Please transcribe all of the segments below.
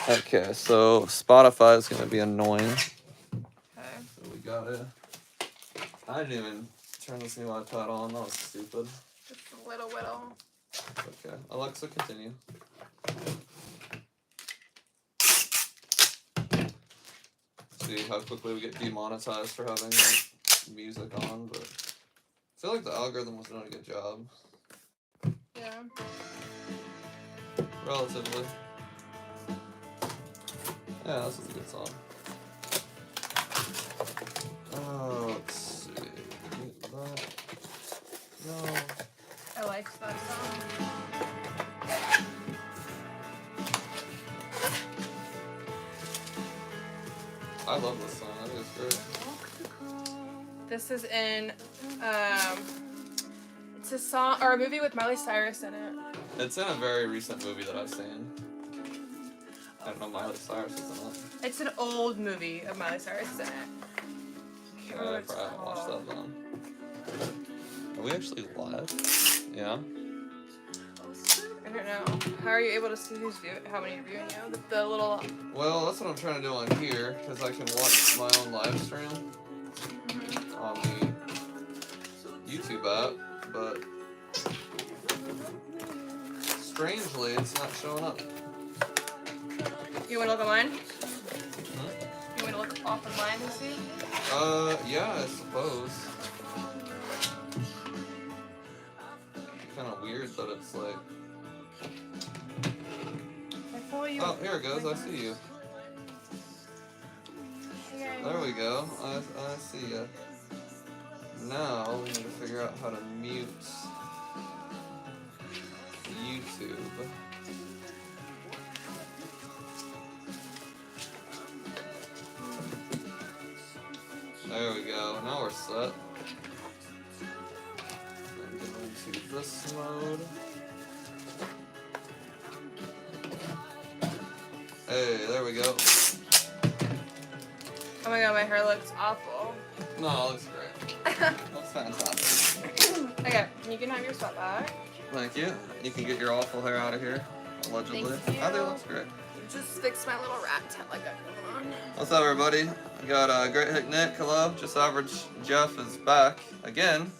Okay, so Spotify is gonna be annoying. Okay. So we gotta. I didn't even turn this new iPad on. That was stupid. Just a little whittle. Okay, Alexa, continue. See how quickly we get demonetized for having like music on, but I feel like the algorithm was doing a good job. Yeah. Relatively. Yeah, this is a good song. Let's see. That. No. I liked that song. I love this song. I think it's great. This is in, it's a song, or a movie with Miley Cyrus in it. It's in a very recent movie that I've seen. I don't know Miley Cyrus is in it. It's an old movie of Miley Cyrus in it. I probably haven't watched that then. Are we actually live? Yeah. I don't know. How are you able to see who's how many are viewing you? The little. Well, that's what I'm trying to do on here, because I can watch my own live stream on the YouTube app, but strangely, it's not showing up. You want to look at mine? Hmm? You want to look off of mine and see? Yeah, I suppose. Kind of weird that it's like. I follow you. Oh, here it goes. I see you. Okay. There we go. I see you. Now we need to figure out how to mute YouTube. There we go. Now we're set. Then get into this mode. Hey, there we go. Oh my god, my hair looks awful. No, it looks great. Looks fantastic. Okay, you can have your sweat back. Thank you. You can get your awful hair out of here, allegedly. Thank you. I think it looks great. Just fix my little rat tat like that going on. What's up, everybody? We got Great Hick Nick. Hello. Just Average Jeff is back again.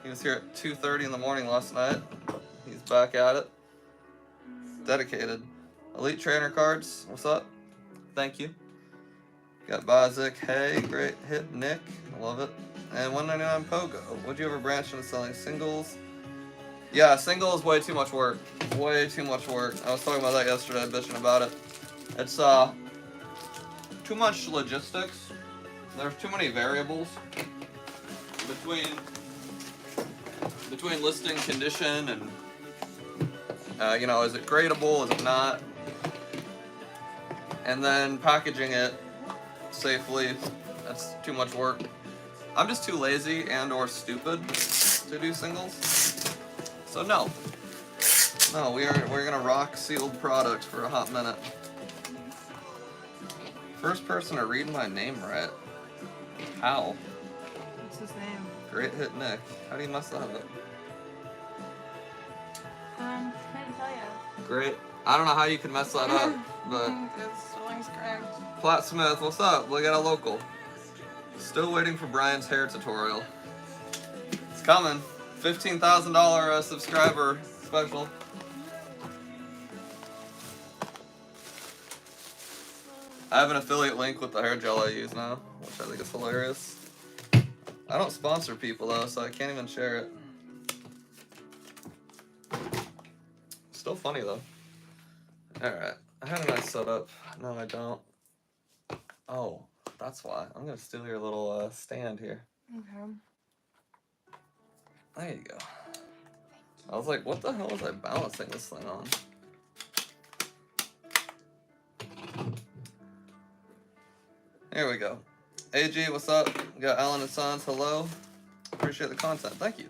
He was here at 2:30 in the morning last night. He's back at it. Dedicated. Elite Trainer Cards. What's up? Thank you. Got Bazik. Hey, Great Hit Nick. I love it. And 199 Pogo. Would you ever branch into selling singles? Yeah, singles way too much work. Way too much work. I was talking about that yesterday, bitching about it. It's too much logistics. There's too many variables between listing condition and is it gradable, is it not? And then packaging it safely. That's too much work. I'm just too lazy and or stupid to do singles. So no, we're gonna rock sealed products for a hot minute. First person to read my name right. How? What's his name? Great Hit Nick. How do you mess that up? Couldn't tell you. Great. I don't know how you can mess that up, but It's spelling's correct. Platt Smith, what's up? We got a local. Still waiting for Brian's hair tutorial. It's coming. $15,000 subscriber special. I have an affiliate link with the hair gel I use now, which I think is hilarious. I don't sponsor people though, so I can't even share it. Still funny though. Alright, I had a nice setup. No, I don't. Oh, that's why. I'm gonna steal your little stand here. Okay. There you go. I was like, what the hell was I balancing this thing on? Here we go. AG, what's up? We got Alan and Sons, hello. Appreciate the content, thank you.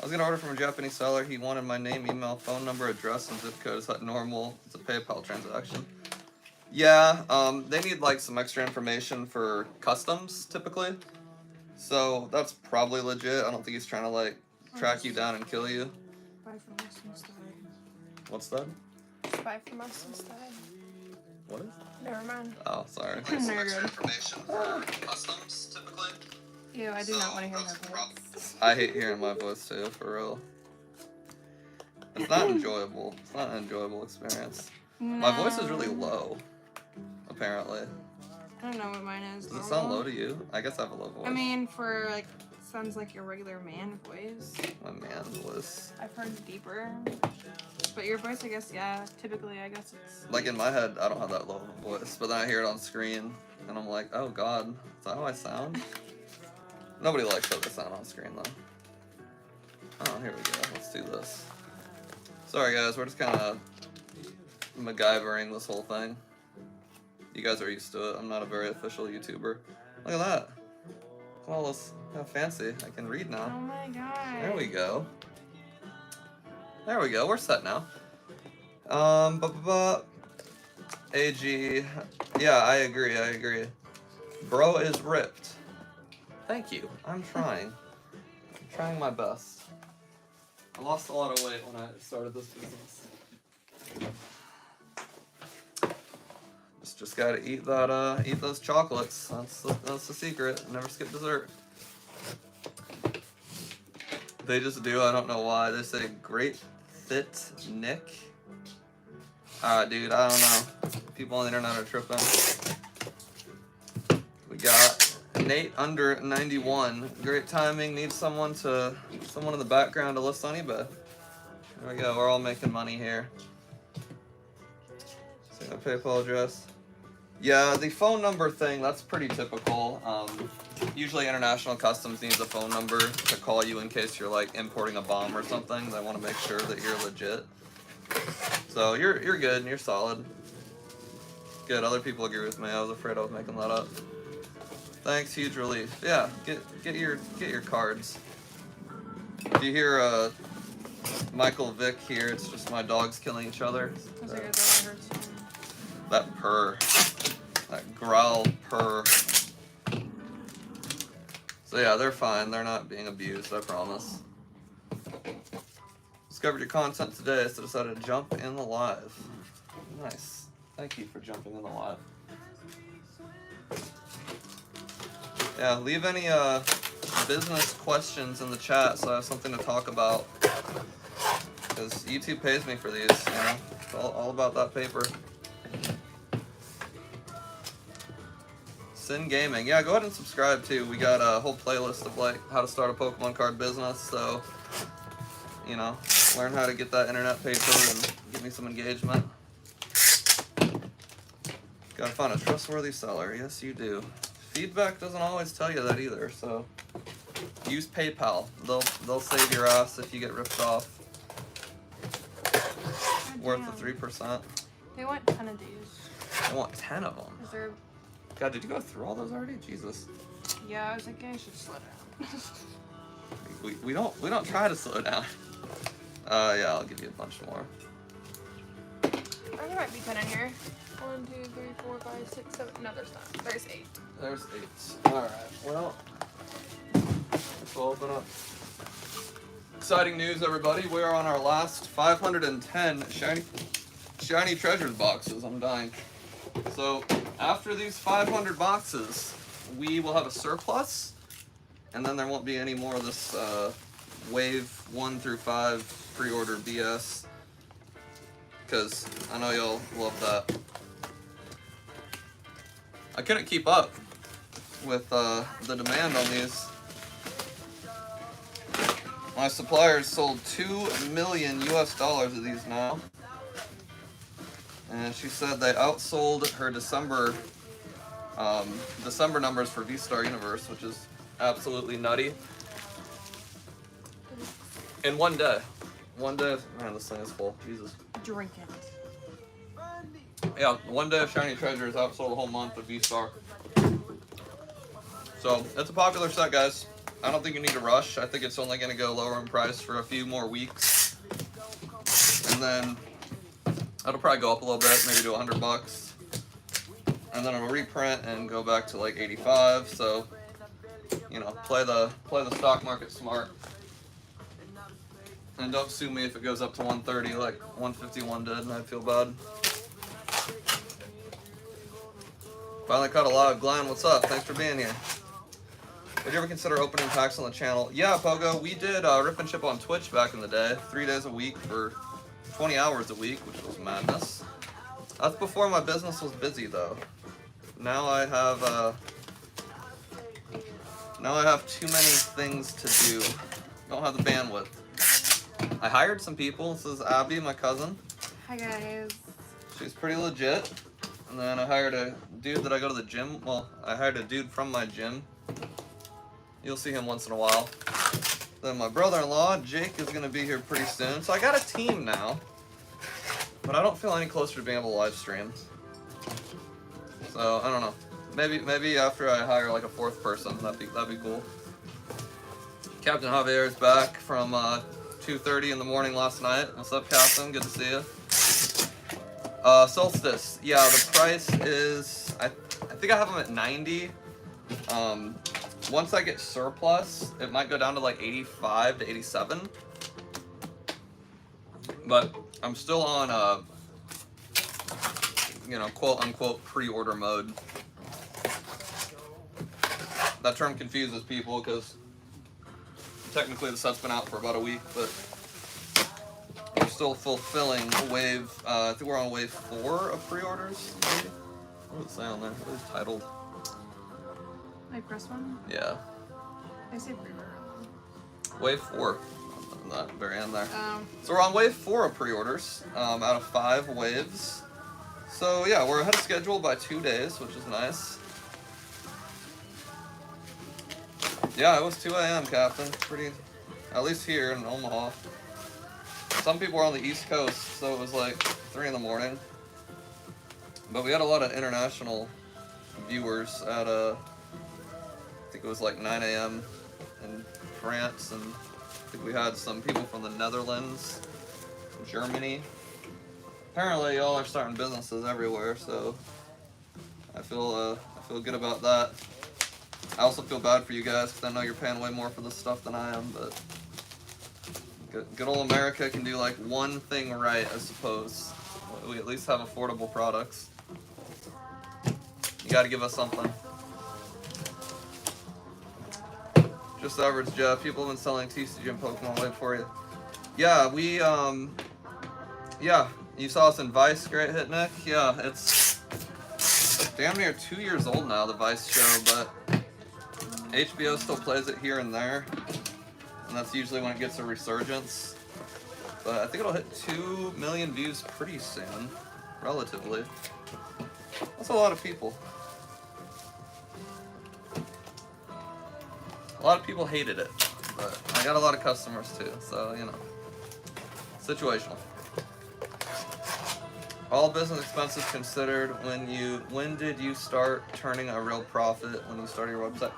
I was gonna order from a Japanese seller. He wanted my name, email, phone number, address, and zip code. Is that normal? It's a PayPal transaction. Yeah, they need like some extra information for customs, typically. So that's probably legit. I don't think he's trying to like track you down and kill you. Buy from us instead. What's that? Buy from us instead. What is? Never mind. Oh, sorry. No, you're good. Information for customs, typically. Ew, I do not want to hear that voice. I hate hearing my voice too, for real. It's not enjoyable. It's not an enjoyable experience. No. My voice is really low, apparently. I don't know what mine is. Does it sound low to you? I guess I have a low voice. I mean, for like, sounds like your regular man voice. My man voice. I've heard deeper. But your voice, I guess, yeah, typically, I guess it's... Like in my head, I don't have that low of a voice, but then I hear it on screen, and I'm like, oh god, is that how I sound? Nobody likes how they sound on screen, though. Oh, here we go. Let's do this. Sorry, guys, we're just kind of MacGyvering this whole thing. You guys are used to it. I'm not a very official YouTuber. Look at that. Well, it's how fancy. I can read now. Oh my god. There we go. There we go. We're set now. AG. Yeah, I agree. Bro is ripped. Thank you. I'm trying. I'm trying my best. I lost a lot of weight when I started this business. Just gotta eat that. Eat those chocolates. That's the secret. Never skip dessert. They just do. I don't know why. They say great fit Nick. Dude. I don't know. People on the internet are tripping. We got Nate under 91. Great timing. Needs someone in the background to list on eBay. There we go. We're all making money here. See my PayPal address. Yeah, the phone number thing, that's pretty typical. Usually International Customs needs a phone number to call you in case you're like importing a bomb or something. They want to make sure that you're legit. So you're good and you're solid. Good, other people agree with me. I was afraid I was making that up. Thanks, huge relief. Yeah, get your cards. If you hear Michael Vick here, it's just my dogs killing each other. That purr. That growl purr. So yeah, they're fine. They're not being abused, I promise. Discovered your content today, so decided to jump in the live. Nice. Thank you for jumping in the live. Yeah, leave any business questions in the chat so I have something to talk about. Because YouTube pays me for these, you know? It's all about that paper. Sin Gaming. Yeah, go ahead and subscribe too. We got a whole playlist of like how to start a Pokemon card business, so you know, learn how to get that internet paid for and get me some engagement. Gotta find a trustworthy seller. Yes, you do. Feedback doesn't always tell you that either, so use PayPal. They'll save your ass if you get ripped off. Worth the 3%. They want 10 of these. I want 10 of them. Is there... God, did you go through all those already? Jesus. Yeah, I was like, I should slow down. we don't try to slow down. Yeah, I'll give you a bunch more. There might be 10 in here. 1, 2, 3, 4, 5, 6, 7. No, there's not. There's 8. There's 8. Alright, well, let's open up. Exciting news, everybody. We are on our last 510 shiny treasures boxes. I'm dying. So, after these 500 boxes, we will have a surplus, and then there won't be any more of this wave 1 through 5 pre-order BS, because I know y'all love that. I couldn't keep up with the demand on these. My suppliers sold $2 million US of these now. And she said they outsold her December numbers for V-Star Universe, which is absolutely nutty. In one day. One day, man, this thing is full. Jesus. Drink it. Yeah, one day of Shiny Treasures outsold a whole month of V-Star. So, it's a popular set, guys. I don't think you need to rush. I think it's only going to go lower in price for a few more weeks. And then it'll probably go up a little bit, maybe to $100. And then it'll reprint and go back to like 85. So, you know, play the stock market smart. And don't sue me if it goes up to 130 like 151 did, and I'd feel bad. Finally caught a log. Glenn, what's up? Thanks for being here. Would you ever consider opening packs on the channel? Yeah, Pogo, we did Rip and Chip on Twitch back in the day. 3 days a week for 20 hours a week, which was madness. That's before my business was busy, though. Now I have too many things to do. Don't have the bandwidth. I hired some people. This is Abby, my cousin. Hi guys. She's pretty legit. And then I hired a dude that I go to the gym. Well, I hired a dude from my gym. You'll see him once in a while. Then my brother-in-law, Jake, is going to be here pretty soon. So I got a team now. But I don't feel any closer to being able to live stream. So, I don't know. Maybe after I hire like a 4th person, that'd be cool. Captain Javier is back from 2:30 in the morning last night. What's up, Captain? Good to see you. Solstice. Yeah, the price is... I think I have them at 90. Once I get surplus, it might go down to like 85 to 87. But I'm still on, you know, quote-unquote pre-order mode. That term confuses people because technically the set's been out for about a week, but we're still fulfilling wave, I think we're on wave 4 of pre-orders, maybe? What does it say on there? What is it titled? Like press one? Yeah. I say pre-order. Wave 4. On that very end there. So we're on wave 4 of pre-orders, out of 5 waves. So yeah, we're ahead of schedule by 2 days, which is nice. Yeah, it was 2 a.m., Captain. Pretty, at least here in Omaha. Some people were on the East Coast, so it was like 3 in the morning. But we had a lot of international viewers at I think it was like 9 a.m. in France, and I think we had some people from the Netherlands, Germany. Apparently, y'all are starting businesses everywhere, so I feel good about that. I also feel bad for you guys because I know you're paying way more for this stuff than I am, but good old America can do like one thing right, I suppose. We at least have affordable products. You gotta give us something. Just average Jeff. People have been selling TCG and Pokemon Wave for you. Yeah, we yeah, you saw us in Vice, great hit, Nick. Yeah, it's damn near 2 years old now, the Vice show, but HBO still plays it here and there, and that's usually when it gets a resurgence. But I think it'll hit 2 million views pretty soon, relatively. That's a lot of people. A lot of people hated it, but I got a lot of customers too, so, you know, situational. All business expenses considered, when did you start turning a real profit when you started your website?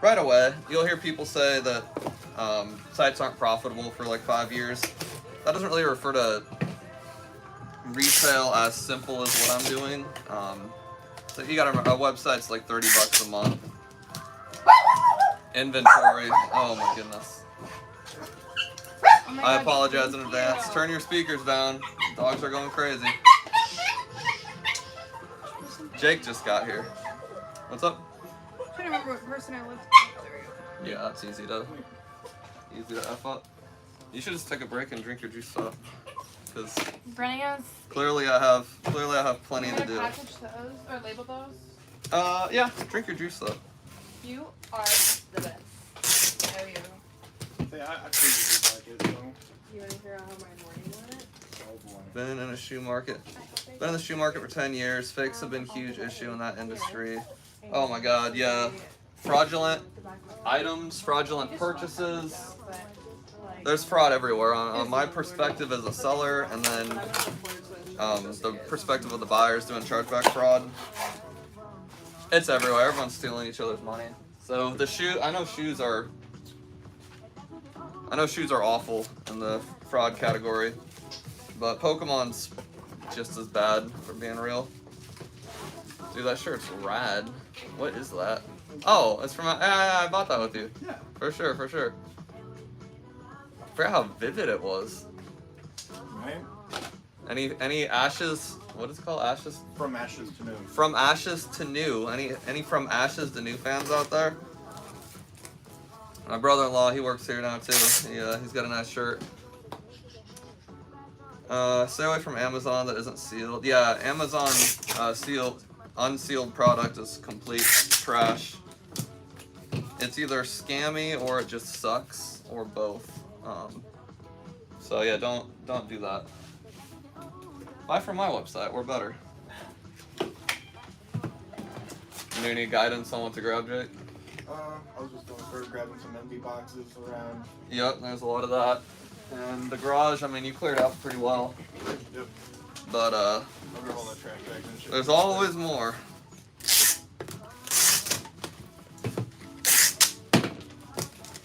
Right away. You'll hear people say that sites aren't profitable for like 5 years. That doesn't really refer to retail as simple as what I'm doing. So you gotta remember, a website's like 30 bucks a month. Inventory, oh my goodness. Oh my I God, apologize in advance. Turn your speakers down. Dogs are going crazy. Jake just got here. What's up? I'm trying to remember what person I lived. There we go. Yeah, that's easy to F up. You should just take a break and drink your juice up. Because Brennia's. clearly I have plenty I'm to gonna do. package those or label those. Yeah, drink your juice though. You are the best. I owe you. Yeah, I figured you'd like it, so. You want to hear how my morning went? Oh boy. Been in a shoe market. Been in the shoe market for 10 years. Fakes have been a huge issue in that industry. Oh my god, yeah. Fraudulent items, fraudulent purchases. There's fraud everywhere on my perspective as a seller, and then the perspective of the buyers doing chargeback fraud. It's everywhere. Everyone's stealing each other's money. So the I know shoes are awful in the fraud category, but Pokemon's just as bad, for being real. Dude, that shirt's rad. What is that? Oh, it's from I bought that with you. Yeah. For sure, for sure. I forgot how vivid it was. Right? Any Ashes what is it called? Ashes? From ashes to new. From ashes to new. Any from ashes to new fans out there? My brother-in-law, he works here now too. He's got a nice shirt. Stay away from Amazon that isn't sealed. Yeah, Amazon unsealed product is complete trash. It's either scammy or it just sucks, or both. So yeah, don't do that. Buy from my website, we're better. You need guidance on what to grab, Jake? I was just going for grabbing some empty boxes around. Yep, there's a lot of that. And the garage, I mean, you cleared out pretty well. Yep. But I'll grab all that trash bags and shit. there's always more.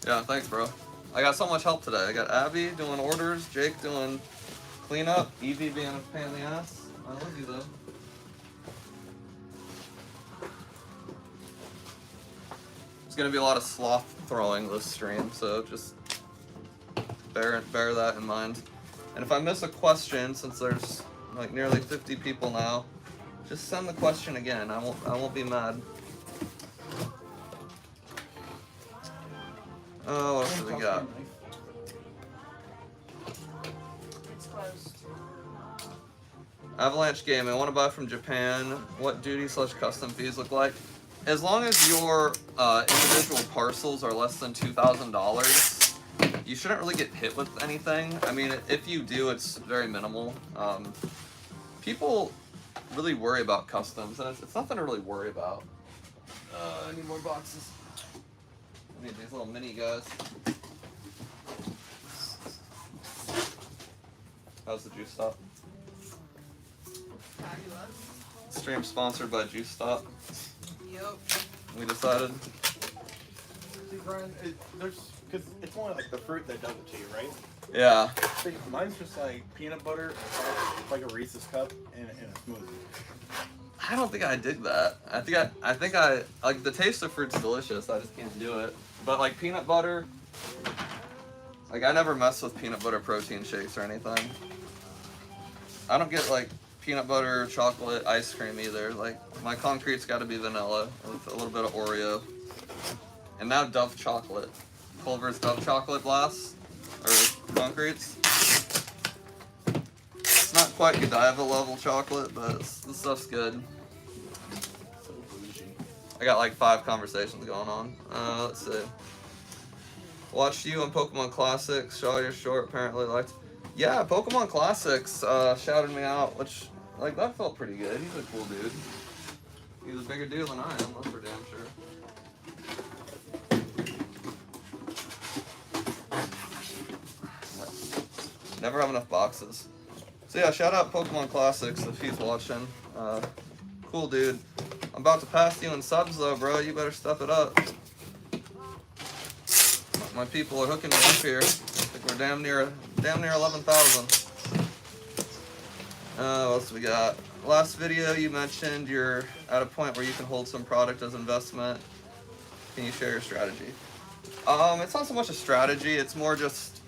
Yeah, thanks, bro. I got so much help today. I got Abby doing orders, Jake doing cleanup, Evie being a pain in the ass. I love you though. There's gonna be a lot of sloth throwing this stream, so just bear that in mind. And if I miss a question, since there's like nearly 50 people now, just send the question again. I won't be mad. Oh, what else do we got? It's closed. Avalanche Game, I want to buy from Japan. What duty/custom fees look like? As long as your individual parcels are less than $2,000, you shouldn't really get hit with anything. I mean, if you do, it's very minimal. People really worry about customs, and it's nothing to really worry about. I need more boxes. I need these little mini guys. How's the Juice Stop? Fabulous. Stream sponsored by Juice Stop. Yep. We decided. See, Brian, because it's only like the fruit that does it to you, right? Yeah. See, mine's just like peanut butter, it's like a Reese's cup, and a smoothie. I don't think I dig that. I think I like the taste of fruit's delicious. I just can't do it. But like peanut butter, like I never mess with peanut butter protein shakes or anything. I don't get like peanut butter, chocolate, ice cream either. Like my concrete's got to be vanilla with a little bit of Oreo. And now Dove chocolate. Culver's Dove chocolate blasts or concretes. It's not quite Godiva level chocolate, but this stuff's good. So bougie. I got like 5 conversations going on. Let's see. Watched you on Pokemon Classics. Shaw, you're short. Apparently liked. Yeah, Pokemon Classics shouted me out, which like that felt pretty good. He's a cool dude. He's a bigger dude than I am. That's for damn sure. Never have enough boxes. So yeah, shout out Pokemon Classics if he's watching. Cool dude. I'm about to pass you in subs though, bro. You better step it up. My people are hooking me up here. I think we're damn near 11,000. What else we got? Last video you mentioned you're at a point where you can hold some product as investment. Can you share your strategy? It's not so much a strategy. It's more just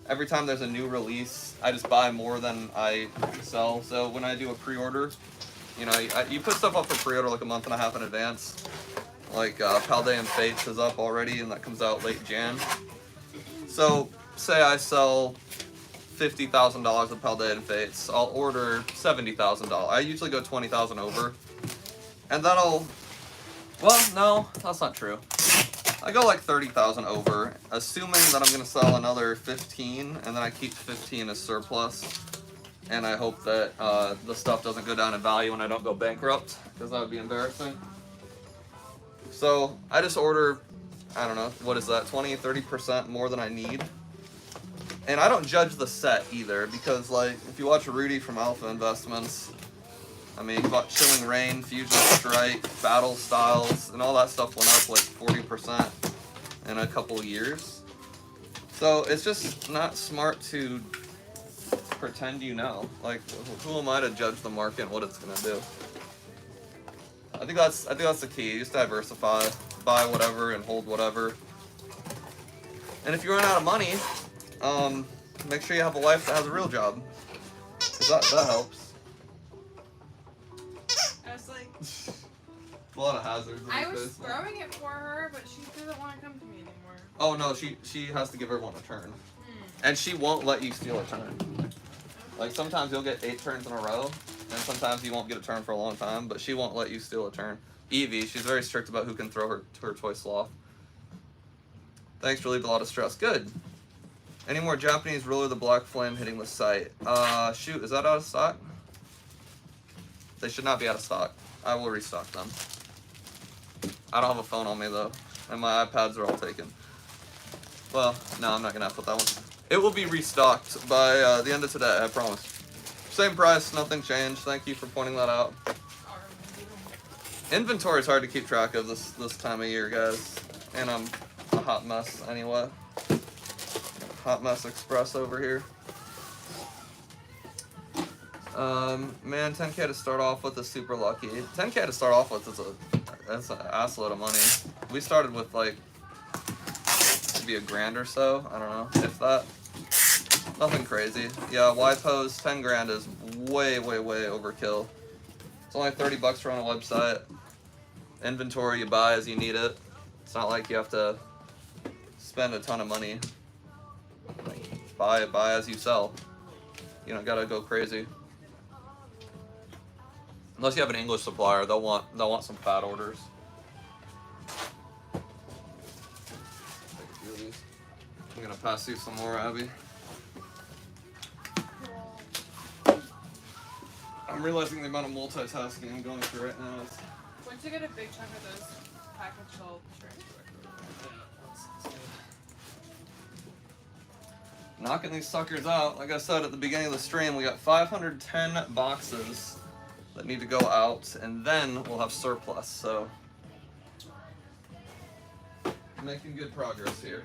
every time there's a new release, I just buy more than I sell. So when I do a pre-order, you know, you put stuff up for pre-order like a month and a half in advance. Like Paldean Fates is up already, and that comes out late Jan. So say I sell $50,000 of Paldean Fates, I'll order $70,000. I usually go 20,000 over, and that'll. Well, no, that's not true. I go like 30,000 over, assuming that I'm gonna sell another 15, and then I keep 15 as surplus. And I hope that the stuff doesn't go down in value and I don't go bankrupt, because that would be embarrassing. So I just order, I don't know, what is that, 20, 30% more than I need. And I don't judge the set either, because like, if you watch Rudy from Alpha Investments, I mean, he bought Chilling Reign, Fusion Strike, Battle Styles, and all that stuff went up like 40% in a couple of years. So it's just not smart to pretend you know. Like, who am I to judge the market and what it's gonna do? I think that's the key. Just diversify, buy whatever and hold whatever. And if you run out of money, make sure you have a wife that has a real job, because that helps. was like, A lot of hazards. I was throwing it for her, but she doesn't want to come to me anymore. Oh no, she has to give everyone a turn, and she won't let you steal a turn. Like sometimes you'll get 8 turns in a row, and sometimes you won't get a turn for a long time. But she won't let you steal a turn. Evie, she's very strict about who can throw her toy sloth. Thanks, relieved a lot of stress. Good. Any more Japanese ruler the black flame hitting the site? Shoot, is that out of stock? They should not be out of stock. I will restock them. I don't have a phone on me though, and my iPads are all taken. Well, no, I'm not gonna put that one. It will be restocked by the end of today, I promise. Same price, nothing changed. Thank you for pointing that out. Inventory is hard to keep track of this time of year, guys, and I'm a hot mess anyway. Hot mess express over here. Man, 10K to start off with is super lucky. 10K to start off with is that's an ass load of money. We started with like maybe $1,000 or so. I don't know, if that. Nothing crazy. Yeah, Y-Pose 10 grand is way overkill. It's only 30 bucks for on a website. Inventory you buy as you need it. It's not like you have to spend a ton of money. Like, buy as you sell. You don't gotta go crazy. Unless you have an English supplier, they'll want some fat orders. Take a few of these. I'm gonna pass you some more, Abby. I'm realizing the amount of multitasking I'm going through right now. Once you get a big chunk of those packaged, I'll transfer it. Knocking these suckers out. Like I said at the beginning of the stream, we got 510 boxes that need to go out, and then we'll have surplus. So, making good progress here.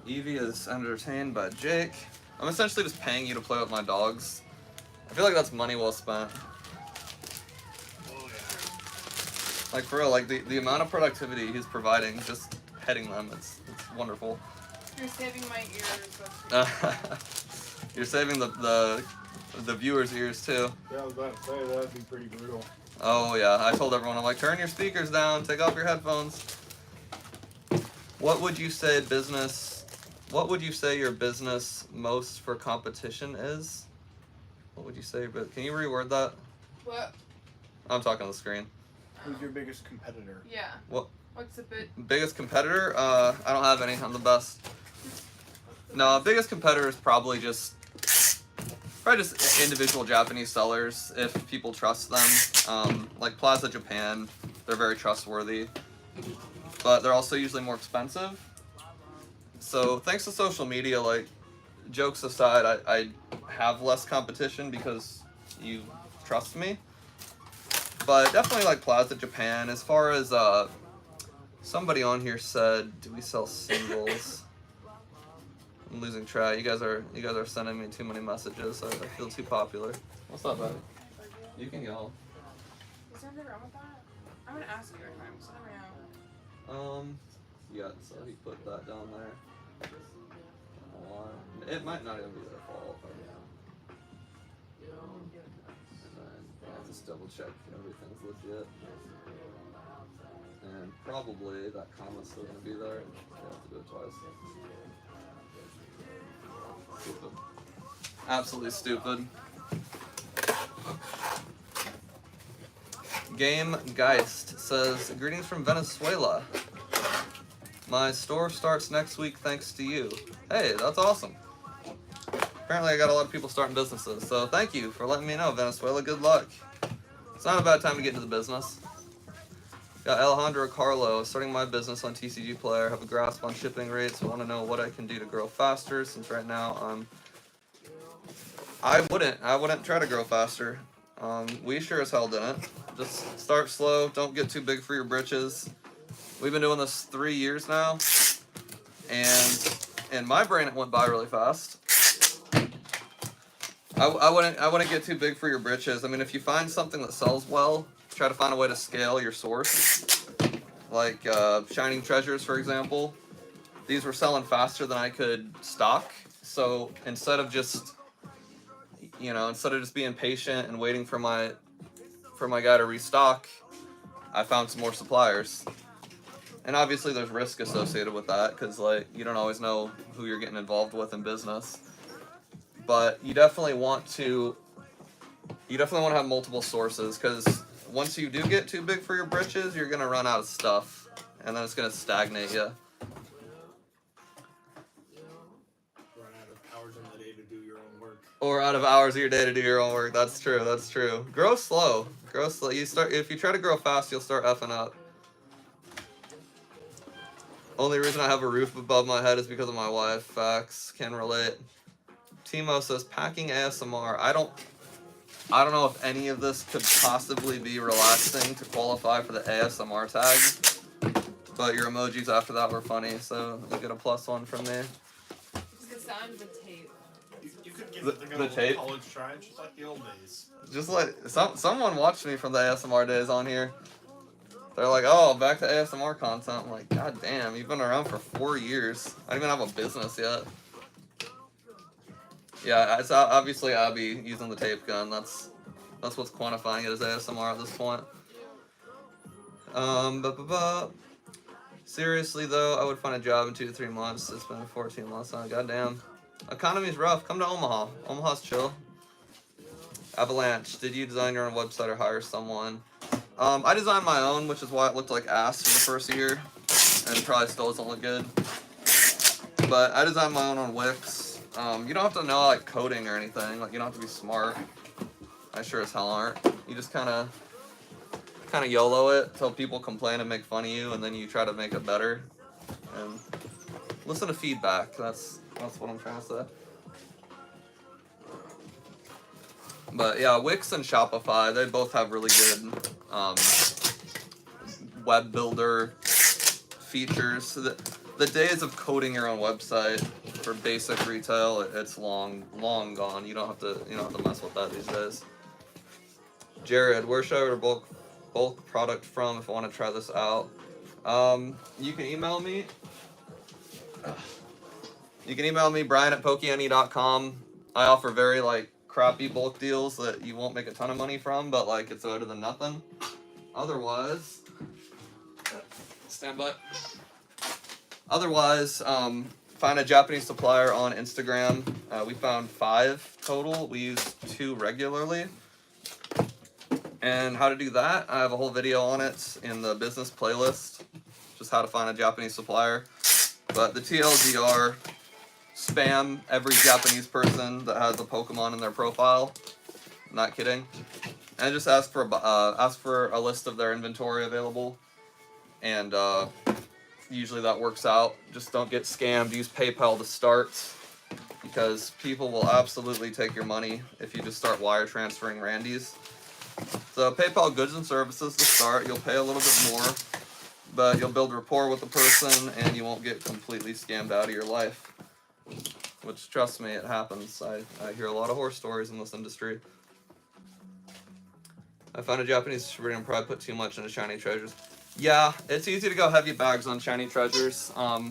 Evie is entertained by Jake. I'm essentially just paying you to play with my dogs. I feel like that's money well spent. Like for real, like the amount of productivity he's providing, just petting them, it's wonderful. You're saving my ears. You're saving the viewers' ears too. Yeah, I was about to say that'd be pretty brutal. Oh yeah, I told everyone, I'm like, turn your speakers down, take off your headphones. What would you say your business most for competition is? What would you say? Can you reword that? What? I'm talking on the screen. Who's your biggest competitor? Yeah. What? What's the Biggest competitor? I don't have any. I'm the best. No, biggest competitor is probably just individual Japanese sellers if people trust them. Like Plaza Japan, they're very trustworthy, but they're also usually more expensive. So thanks to social media, like jokes aside, I have less competition because you trust me. But definitely like Plaza Japan. As far as somebody on here said, do we sell singles? I'm losing track. You guys are sending me too many messages. I feel too popular. What's up, buddy? You can go. Is there anything wrong with that? I'm gonna ask you every time, so I never know. Yeah, so he put that down there. It might not even be their fault. And then I'll just double check everything's legit. And probably that comma's still gonna be there. You have to do it twice. Stupid. Absolutely stupid. Game Geist says, greetings from Venezuela. My store starts next week thanks to you. Hey, that's awesome. Apparently I got a lot of people starting businesses, so thank you for letting me know, Venezuela. Good luck. It's not a bad time to get into the business. Got Alejandro Carlo, starting my business on TCG Player, have a grasp on shipping rates, want to know what I can do to grow faster, since right now I wouldn't try to grow faster. We sure as hell didn't. Just start slow, don't get too big for your britches. We've been doing this 3 years now, and in my brain it went by really fast. I wouldn't get too big for your britches. I mean, if you find something that sells well, try to find a way to scale your source. Like Shining Treasures, for example. These were selling faster than I could stock. So instead of just you know, instead of just being patient and waiting for my guy to restock, I found some more suppliers. And obviously there's risk associated with that, because like you don't always know who you're getting involved with in business. But you definitely want to have multiple sources, because once you do get too big for your britches, you're gonna run out of stuff, and then it's gonna stagnate you. Run out of hours in the day to do your own work. Or out of hours of your day to do your own work. That's true. That's true. Grow slow. Grow slow. If you try to grow fast, you'll start effing up. Only reason I have a roof above my head is because of my wife. Facts. Can relate. Timo says packing ASMR. I don't know if any of this could possibly be relaxing to qualify for the ASMR tag, but your emojis after that were funny, so you'll get a +1 from me. It's the sound of the tape. You could give The tape? college try, just like the old days. Just like someone watched me from the ASMR days on here. They're like, oh, back to ASMR content. I'm like, god damn, you've been around for 4 years. I don't even have a business yet. Yeah, it's obviously Abby using the tape gun. That's what's quantifying it as ASMR at this point. Seriously though, I would find a job in 2 to 3 months. It's been 14 months now. Goddamn. Economy's rough. Come to Omaha. Omaha's chill. Avalanche. Did you design your own website or hire someone? I designed my own, which is why it looked like ass for the first year, and it probably still doesn't look good. But I designed my own on Wix. You don't have to know like coding or anything. Like you don't have to be smart. I sure as hell aren't. You just kind of YOLO it till people complain and make fun of you, and then you try to make it better. And listen to feedback. That's what I'm trying to say. But yeah, Wix and Shopify, they both have really good web builder features. So the days of coding your own website for basic retail, it's long gone. You don't have to mess with that these days. Jared, where should I order bulk product from if I want to try this out? You can email me. You can email me, brian@PokeNE.com. I offer very crappy bulk deals that you won't make a ton of money from, but it's better than nothing. Otherwise, stand by. Otherwise, find a Japanese supplier on Instagram. We found 5 total. We use 2 regularly. And how to do that, I have a whole video on it in the business playlist, just how to find a Japanese supplier. But the TLDR, spam every Japanese person that has a Pokemon in their profile. I'm not kidding. And just ask for a list of their inventory available, and usually that works out. Just don't get scammed. Use PayPal to start, because people will absolutely take your money if you just start wire transferring randies. So PayPal goods and services to start. You'll pay a little bit more, but you'll build rapport with the person, and you won't get completely scammed out of your life. Which, trust me, it happens. I hear a lot of horror stories in this industry. I found a Japanese distributor and probably put too much into shiny treasures. Yeah, it's easy to go heavy bags on shiny treasures. I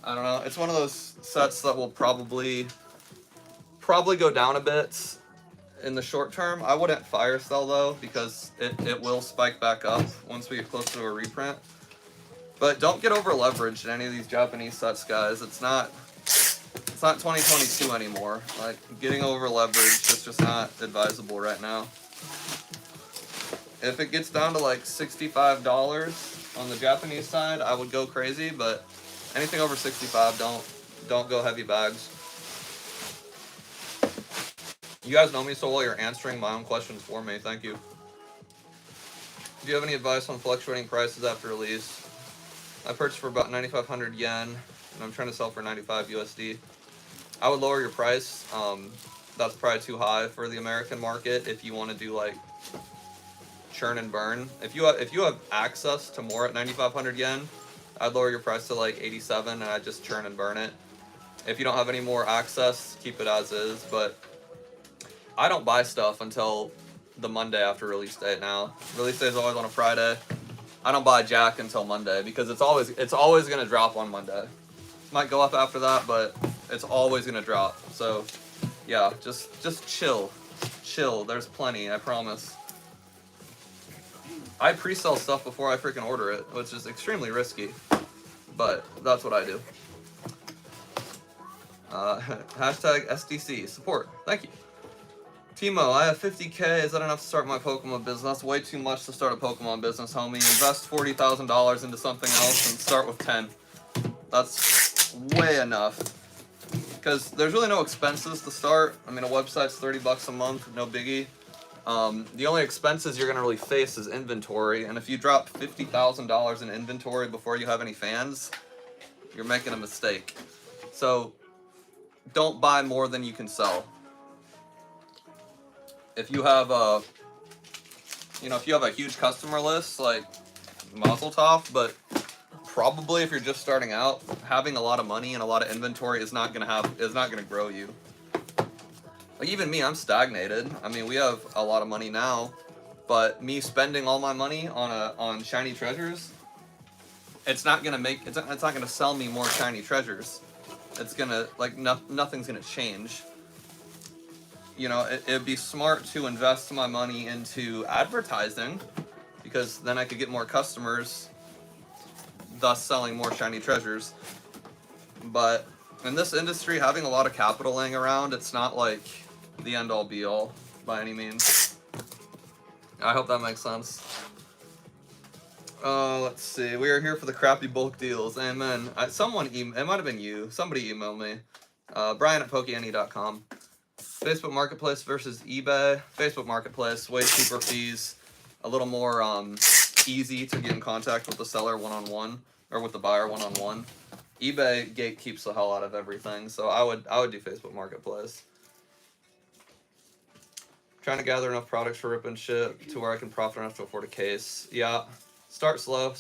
don't know. It's one of those sets that will probably go down a bit in the short term. I wouldn't fire sell though, because it will spike back up once we get close to a reprint. But don't get over leveraged in any of these Japanese sets, guys. It's not 2022 anymore. Getting over leveraged is just not advisable right now. If it gets down to $65 on the Japanese side, I would go crazy, but anything over 65, don't go heavy bags. You guys know me so well, you're answering my own questions for me. Thank you. Do you have any advice on fluctuating prices after release? I purchased for about 9,500 yen, and I'm trying to sell for 95 USD. I would lower your price. That's probably too high for the American market if you want to do churn and burn. If you have access to more at 9,500 yen, I'd lower your price to 87, and I'd just churn and burn it. If you don't have any more access, keep it as is. But I don't buy stuff until the Monday after release date now. Release day is always on a Friday. I don't buy jack until Monday, because it's always gonna drop on Monday. Might go up after that, but it's always gonna drop. So yeah, just chill. Chill, there's plenty, I promise. I pre-sell stuff before I freaking order it, which is extremely risky, but that's what I do. Hashtag SDC, support, thank you. Timo, I have 50K, is that enough to start my Pokemon business? Way too much to start a Pokemon business, homie. Invest $40,000 into something else and start with 10. That's way enough. Because there's really no expenses to start. I mean, a website's 30 bucks a month, no biggie. The only expenses you're gonna really face is inventory, and if you drop $50,000 in inventory before you have any fans, you're making a mistake. So, don't buy more than you can sell. If you have a, if you have a huge customer list, like Mazel Tov, but probably if you're just starting out, having a lot of money and a lot of inventory is not gonna grow you. Like even me, I'm stagnated. I mean, we have a lot of money now, but me spending all my money on shiny treasures, it's not gonna sell me more shiny treasures. It's gonna nothing's gonna change. It'd be smart to invest my money into advertising, because then I could get more customers, thus selling more shiny treasures. But in this industry, having a lot of capital laying around, it's not like the end-all be-all by any means. I hope that makes sense. Let's see. We are here for the crappy bulk deals. Amen. It might have been you. Somebody emailed me. Brian at PokeNE.com. Facebook Marketplace versus eBay. Facebook Marketplace, way cheaper fees, a little more easy to get in contact with the seller one-on-one, or with the buyer one-on-one. eBay gatekeeps the hell out of everything, so I would do Facebook Marketplace. Trying to gather enough products for rip and ship to where I can profit enough to afford a case. Yeah, start slow,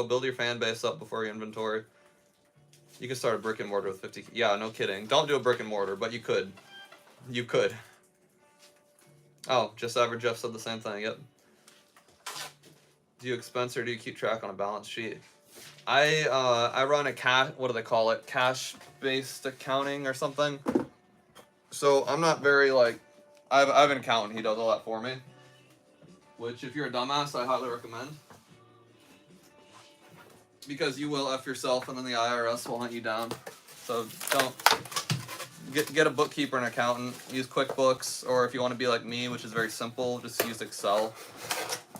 build your fan base up before your inventory. You can start a brick and mortar with 50, yeah, no kidding. Don't do a brick and mortar, but you could. You could. Oh, just average Jeff said the same thing, yep. Do you expense or do you keep track on a balance sheet? I run a what do they call it? Cash-based accounting or something. So I'm not very I have an accountant, he does all that for me. Which if you're a dumbass, I highly recommend. Because you will F yourself and then the IRS will hunt you down. So don't. Get a bookkeeper and accountant. Use QuickBooks, or if you want to be like me, which is very simple, just use Excel.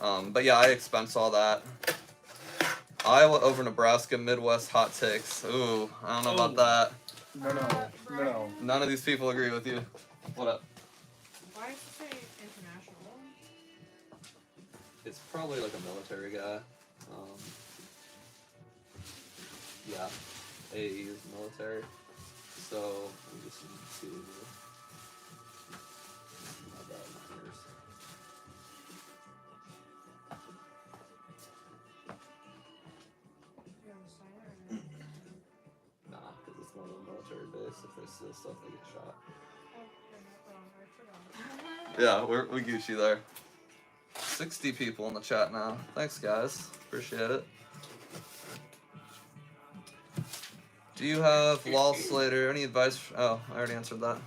But yeah, I expense all that. Iowa over Nebraska, Midwest hot takes. Ooh, I don't know about that. No. None of these people agree with you. What up? Why does it say international? It's probably like a military guy. Yeah, AE is military. So we just need to. My bad, miners. You want to sign it or no? Nah, because it's going to the military base. If they steal stuff, they get shot. Oh, Yeah, we Gucci there. 60 people in the chat now. Thanks, guys. Appreciate it. Do you have Lol Slater? Any advice? Oh, I already answered that.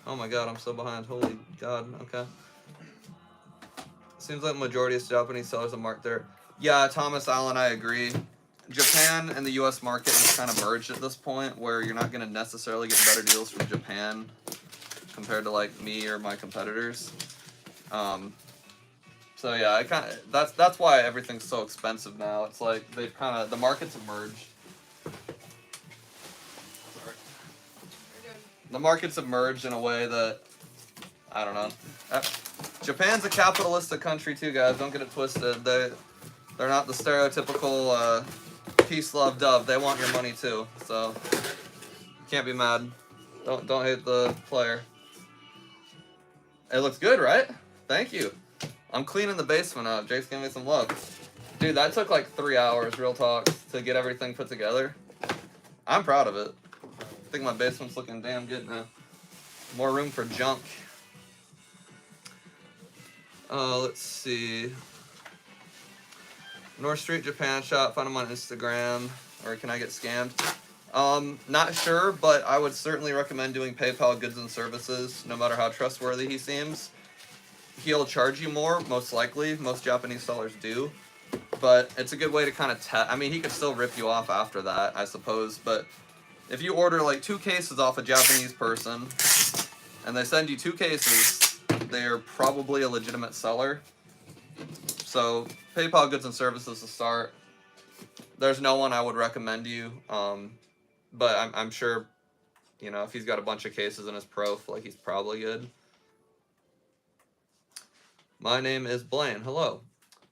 Oh my god, I'm so behind. Holy god, okay. Seems like majority of Japanese sellers are marked there. Yeah, Thomas Allen, I agree. Japan and the US market has kind of merged at this point, where you're not going to necessarily get better deals from Japan compared to like me or my competitors. So yeah, that's why everything's so expensive now. It's like the markets have merged. The markets have merged in a way that, I don't know. Japan's a capitalistic country too, guys. Don't get it twisted. They're not the stereotypical peace, love, dove. They want your money too. So you can't be mad. Don't hate the player. It looks good, right? Thank you. I'm cleaning the basement up. Jake's giving me some love. Dude, that took like 3 hours, real talk, to get everything put together. I'm proud of it. I think my basement's looking damn good now. More room for junk. Let's see. North Street Japan shop. Find them on Instagram. Or can I get scammed? Not sure, but I would certainly recommend doing PayPal goods and services, no matter how trustworthy he seems. He'll charge you more, most likely. Most Japanese sellers do. But it's a good way to kind of test. I mean, he could still rip you off after that, I suppose. But if you order like 2 cases off a Japanese person, and they send you 2 cases, they're probably a legitimate seller. So PayPal goods and services to start. There's no one I would recommend you. But I'm sure, you know, if he's got a bunch of cases in his prof, like, he's probably good. My name is Blaine. Hello.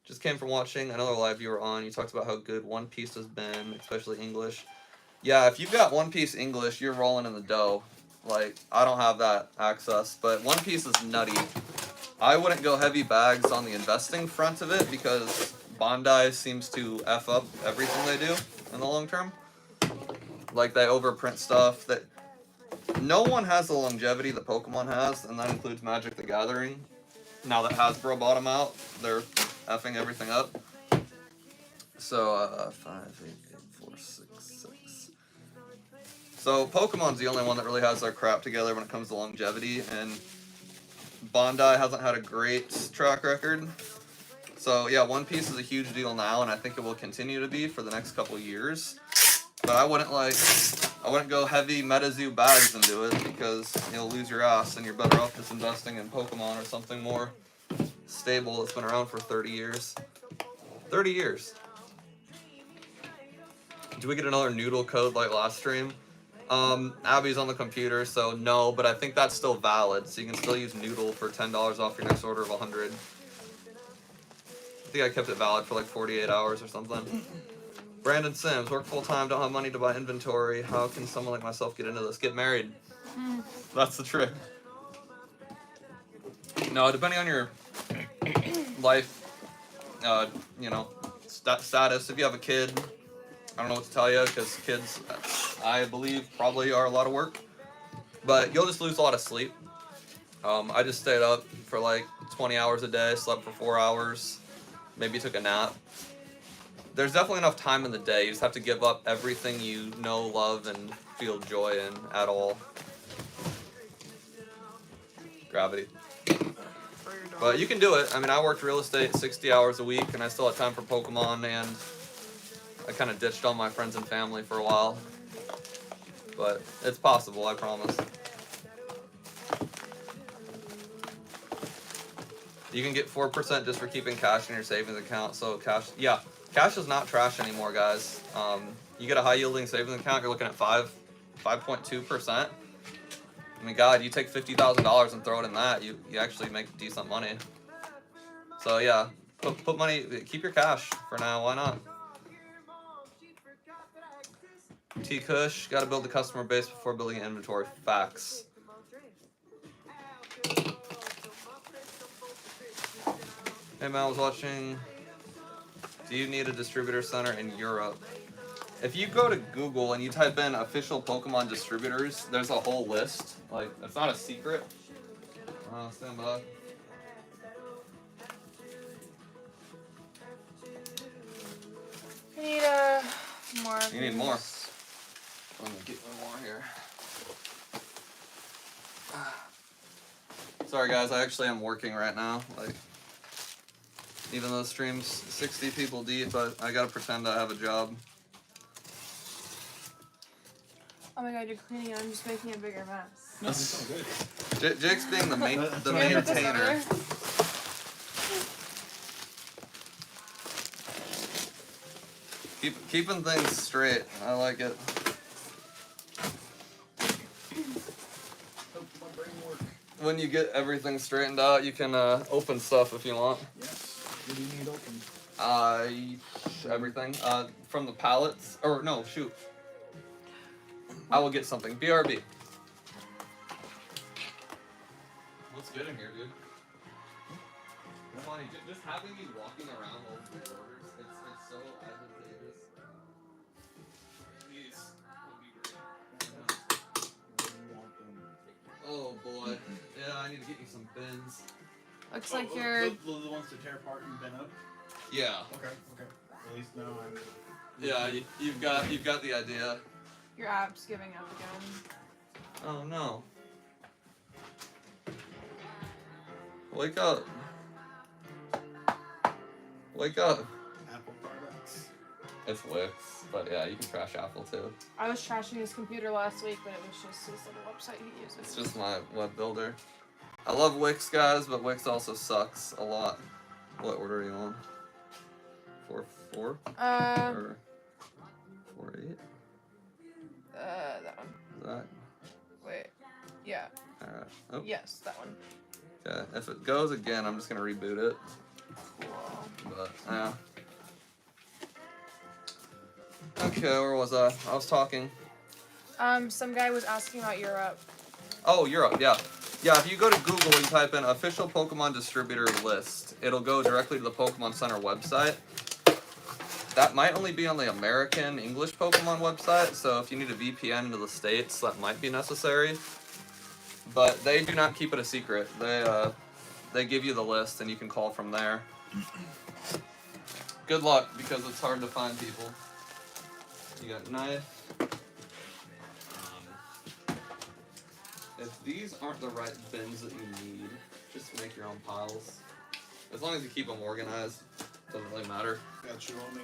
Just came from watching another live you were on. You talked about how good One Piece has been, especially English. Yeah, if you've got One Piece English, you're rolling in the dough. Like, I don't have that access, but One Piece is nutty. I wouldn't go heavy bags on the investing front of it because Bandai seems to F up everything they do in the long term. Like, they overprint stuff that no one has the longevity that Pokemon has, and that includes Magic the Gathering. Now that Hasbro bought them out, they're effing everything up. So, 5, 8, 8, 4, 6, 6. So, Pokemon's the only one that really has their crap together when it comes to longevity, and Bandai hasn't had a great track record. So, yeah, One Piece is a huge deal now, and I think it will continue to be for the next couple years. But I wouldn't go heavy MetaZoo bags into it because you'll lose your ass and you're better off just investing in Pokemon or something more stable that's been around for 30 years. 30 years. Do we get another noodle code like last stream? Abby's on the computer, so no, but I think that's still valid, so you can still use noodle for $10 off your next order of 100. I think I kept it valid for like 48 hours or something. Brandon Sims, work full-time, don't have money to buy inventory. How can someone like myself get into this? Get married. That's the trick. No, depending on your life, you know, status, if you have a kid, I don't know what to tell you, because kids, I believe, probably are a lot of work. But you'll just lose a lot of sleep. I just stayed up for like 20 hours a day, slept for 4 hours, maybe took a nap. There's definitely enough time in the day. You just have to give up everything you know, love, and feel joy in at all. Gravity. But you can do it. I mean, I worked real estate 60 hours a week, and I still had time for Pokemon, and I kind of ditched all my friends and family for a while. But it's possible, I promise. You can get 4% just for keeping cash in your savings account. So cash is not trash anymore, guys. You get a high-yielding savings account, you're looking at 5.2%. I mean, God, you take $50,000 and throw it in that, you actually make decent money. So yeah, put money, keep your cash for now. Why not? T-Kush, got to build the customer base before building an inventory. Facts. Hey man, I was watching. Do you need a distributor center in Europe? If you go to Google and you type in official Pokemon distributors, there's a whole list. Like, it's not a secret. Stand by. I need more. You need more. Let me get one more here. Sorry guys, I actually am working right now. Like, even though the stream's 60 people deep, but I gotta pretend I have a job. Oh my God, you're cleaning it. I'm just making a bigger mess. No, it's so good. Jake's being the Can I put this maintainer. over? Keeping things straight. I like it. When you get everything straightened out, you can open stuff if you want. Yes. What do you need open? Everything. From the pallets. Or no, shoot. I will get something. BRB. What's good in here, dude? Funny, just having me walking around while doing orders, it's so advantageous. These would be great. Oh boy. Yeah, I need to get you some bins. Looks like you're. The ones to tear apart and bin up? Yeah. Okay. At least now I'm. Yeah, you've got the idea. Your app's giving up again. Oh no. Wake up. Wake up. Apple products. It's Wix, but yeah, you can trash Apple too. I was trashing his computer last week, but it was just his little website he uses. It's just my web builder. I love Wix, guys, but Wix also sucks a lot. What order are you on? 4-4? Or 4-8? That one. Is that? Wait. Yeah. Alright. Oh. Yes, that one. Okay. If it goes again, I'm just gonna reboot it. Cool. But yeah. Okay, where was I? I was talking. Some guy was asking about Europe. Oh, Europe, yeah. Yeah, if you go to Google and type in official Pokemon distributor list, it'll go directly to the Pokemon Center website. That might only be on the American English Pokemon website, so if you need a VPN into the States, that might be necessary. But they do not keep it a secret. They give you the list and you can call from there. Good luck, because it's hard to find people. You got knife. If these aren't the right bins that you need, just make your own piles. As long as you keep them organized, doesn't really matter. Got you on me.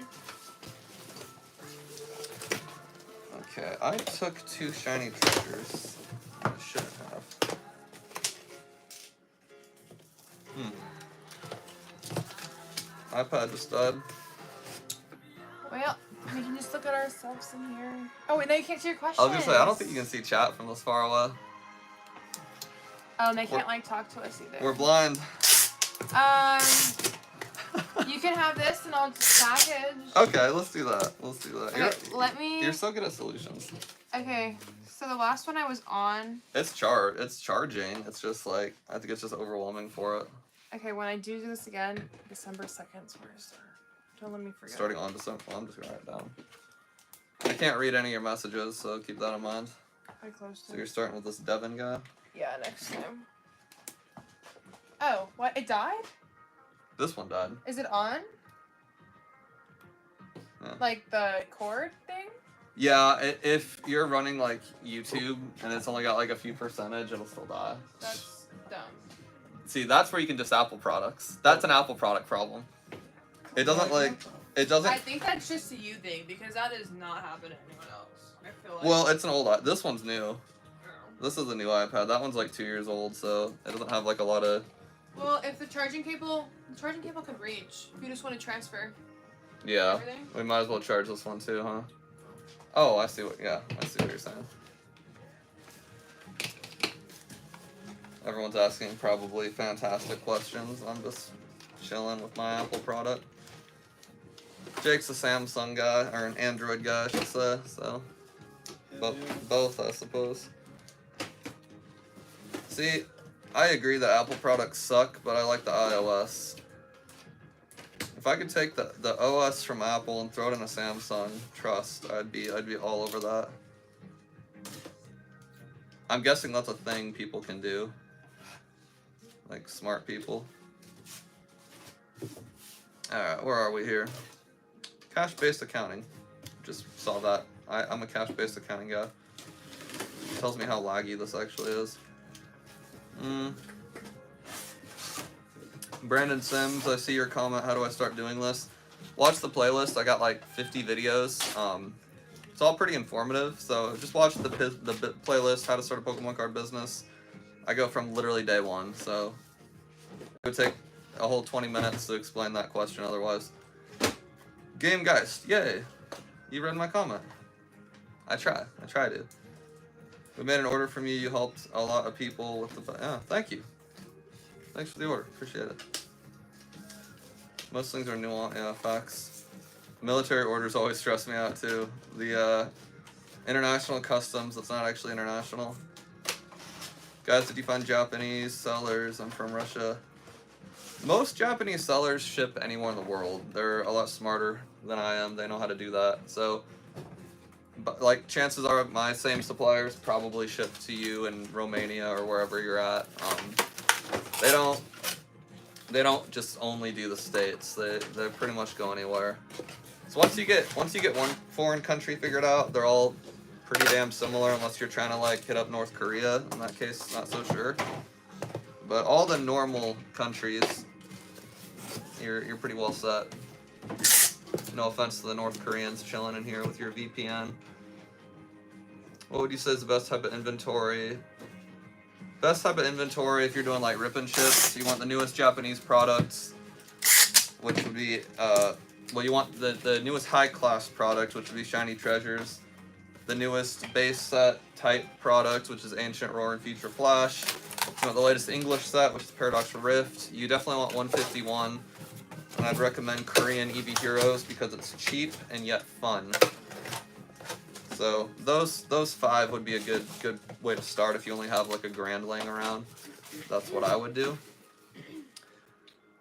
Okay, I took 2 shiny treasures. I shouldn't have. iPad just died. Well, we can just look at ourselves in here. Oh, wait, no, you can't see your questions. I was gonna say, I don't think you can see chat from this far away. Oh, and they can't, like, talk to us either. We're blind. You can have this and I'll just package. Okay, let's do that. Let's do that. Okay, let me... You're so good at solutions. Okay, so the last one I was on... It's charging. It's just like, I think it's just overwhelming for it. Okay, when I do this again, December 2nd, so where's there? Don't let me forget. Starting on December, well, I'm just gonna write it down. I can't read any of your messages, so keep that in mind. I closed it. So you're starting with this Devin guy? Yeah, next time. Oh, what? It died? This one died. Is it on? Yeah. Like the cord thing? Yeah, if you're running like YouTube and it's only got like a few percentage, it'll still die. That's dumb. See, that's where you can diss Apple products. That's an Apple product problem. It doesn't like, it doesn't. I think that's just a you thing because that does not happen to anyone else. I feel like. Well, it's an old. This one's new. This is a new iPad. That one's like 2 years old, so it doesn't have like a lot of. Well, if the charging cable could reach. If you just want to transfer. Yeah, everything. we might as well charge this one too, huh? Oh, I see what. Yeah, I see what you're saying. Everyone's asking probably fantastic questions. I'm just chilling with my Apple product. Jake's a Samsung guy, or an Android guy, I should say. So, both, I suppose. See, I agree that Apple products suck, but I like the iOS. If I could take the OS from Apple and throw it in a Samsung, trust, I'd be all over that. I'm guessing that's a thing people can do. Like smart people. Alright, where are we here? Cash-based accounting. Just saw that. I'm a cash-based accounting guy. Tells me how laggy this actually is. Brandon Sims, I see your comment. How do I start doing this? Watch the playlist. I got like 50 videos. It's all pretty informative. So just watch the playlist. How to start a Pokemon card business. I go from literally day one. So it would take a whole 20 minutes to explain that question otherwise. Game Geist, yay! You read my comment. I try to. We made an order from you. You helped a lot of people with the. Yeah, thank you. Thanks for the order. Appreciate it. Most things are nuanced. Yeah, facts. Military orders always stress me out too. The international customs. That's not actually international. Guys, did you find Japanese sellers? I'm from Russia. Most Japanese sellers ship anywhere in the world. They're a lot smarter than I am. They know how to do that. So, but like chances are my same suppliers probably ship to you in Romania or wherever you're at. They don't just only do the States. They pretty much go anywhere. So once you get one foreign country figured out, they're all pretty damn similar unless you're trying to like hit up North Korea. In that case, not so sure. But all the normal countries, you're pretty well set. No offense to the North Koreans chilling in here with your VPN. What would you say is the best type of inventory? Best type of inventory if you're doing like rip and ships, you want the newest Japanese products, which would be, well, you want the newest high-class product, which would be Shiny Treasures. The newest base set type product, which is Ancient Roar and Future Flash. You want the latest English set, which is Paradox Rift. You definitely want 151. And I'd recommend Korean EV Heroes because it's cheap and yet fun. So those 5 would be a good way to start if you only have like a grand laying around. That's what I would do.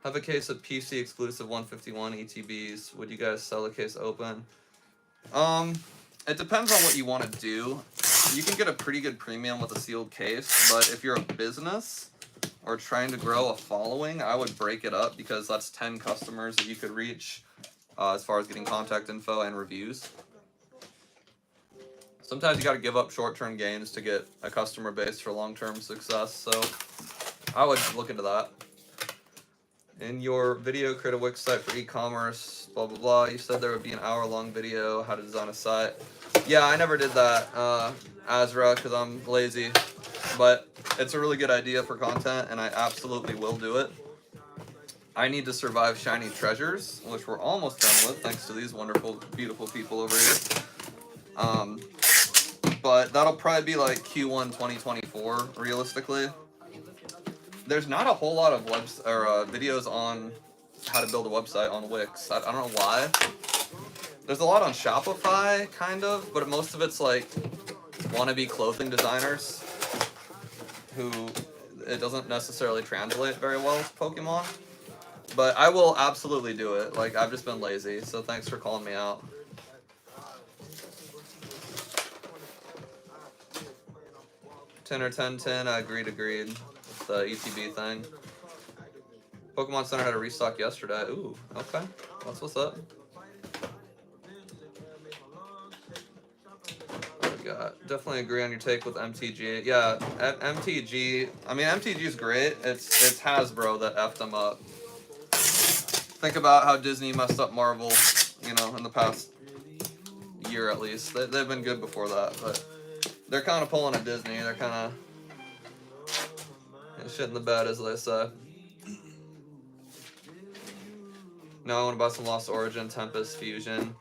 Have a case of PC exclusive 151 ETBs. Would you guys sell a case open? It depends on what you want to do. You can get a pretty good premium with a sealed case, but if you're a business or trying to grow a following, I would break it up because that's 10 customers that you could reach as far as getting contact info and reviews. Sometimes you got to give up short-term gains to get a customer base for long-term success, so I would look into that. In your video, create a Wix site for e-commerce, blah, blah, blah. You said there would be an hour-long video, how to design a site. Yeah, I never did that, Azra, because I'm lazy. But it's a really good idea for content, and I absolutely will do it. I need to survive Shiny Treasures, which we're almost done with, thanks to these wonderful, beautiful people over here. But that'll probably be like Q1 2024, realistically. There's not a whole lot of videos on how to build a website on Wix. I don't know why. There's a lot on Shopify, kind of, but most of it's like wannabe clothing designers who it doesn't necessarily translate very well to Pokemon. But I will absolutely do it. Like, I've just been lazy, so thanks for calling me out. $10 or $10, agreed. With the ETB thing. Pokemon Center had a restock yesterday. Ooh, okay. That's what's up. Definitely agree on your take with MTG. Yeah, MTG. I mean, MTG is great. It's Hasbro that effed them up. Think about how Disney messed up Marvel, you know, in the past year at least. They've been good before that, but they're kind of pulling at Disney. They're kind of shit in the bed, as they say. No, I want to buy some Lost Origin, Tempest, Fusion.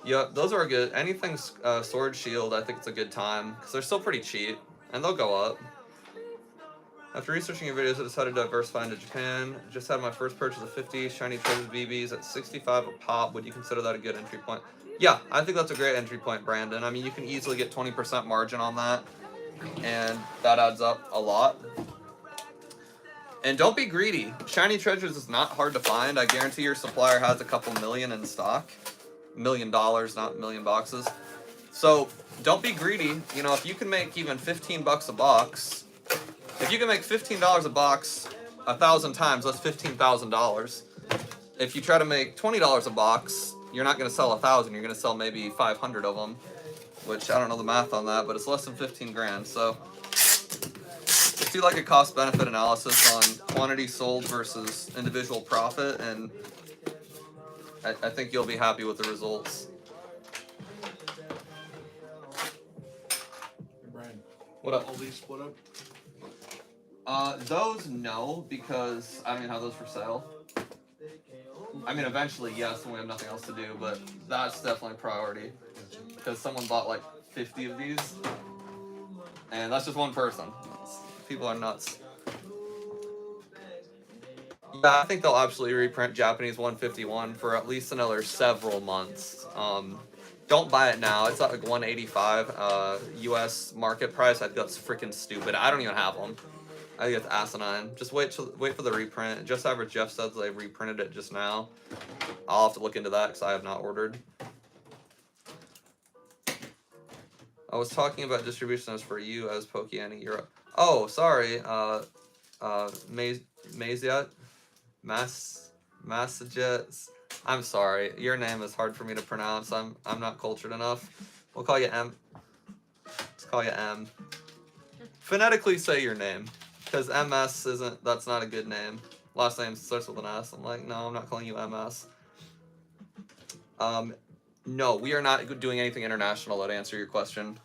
Yep, those are good. Anything Sword Shield, I think it's a good time, because they're still pretty cheap, and they'll go up. After researching your videos, I decided to diversify into Japan. Just had my first purchase of 50 Shiny Treasures BBs at 65 a pop. Would you consider that a good entry point? Yeah, I think that's a great entry point, Brandon. I mean, you can easily get 20% margin on that, and that adds up a lot. And don't be greedy. Shiny Treasures is not hard to find. I guarantee your supplier has a couple million in stock. $1 million, not million boxes. So don't be greedy. You know, if you can make even 15 bucks a box, if you can make $15 a box 1,000 times, that's $15,000. If you try to make $20 a box, you're not going to sell 1,000. You're going to sell maybe 500 of them, which I don't know the math on that, but it's less than 15 grand. So let's do like a cost-benefit analysis on quantity sold versus individual profit, and I think you'll be happy with the results. Hey Brian, What up? all these split up? Those no, because I don't even have those for sale. I mean, eventually yes, when we have nothing else to do, but that's definitely priority. Because someone bought like 50 of these, and that's just one person. People are nuts. Yeah, I think they'll absolutely reprint Japanese 151 for at least another several months. Don't buy it now. It's at like 185 US market price. I think that's freaking stupid. I don't even have them. I think it's asinine. Just wait for the reprint. Just average Jeff says they reprinted it just now. I'll have to look into that because I have not ordered. I was talking about distribution as for you as PokeNE Europe. Oh, sorry. Maziat? Massaget. I'm sorry. Your name is hard for me to pronounce. I'm not cultured enough. We'll call you call you M. Phonetically say your name, because MS isn't. That's not a good name. Last name starts with an S. I'm like, no, I'm not calling you MS. No, we are not doing anything international. To answer your question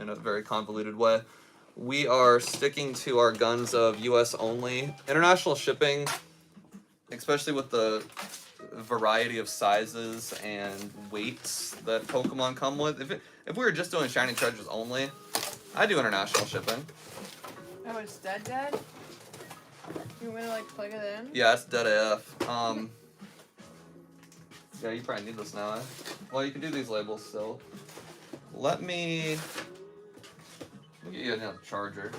in a very convoluted way. We are sticking to our guns of U.S. only. International shipping, especially with the variety of sizes and weights that Pokemon come with. If we were just doing shiny treasures only, I'd do international shipping. Oh, it's dead? You want me to like plug it in? Yeah, it's dead AF. Yeah, you probably need this now, eh? Well, you can do these labels still. Let me get you another charger.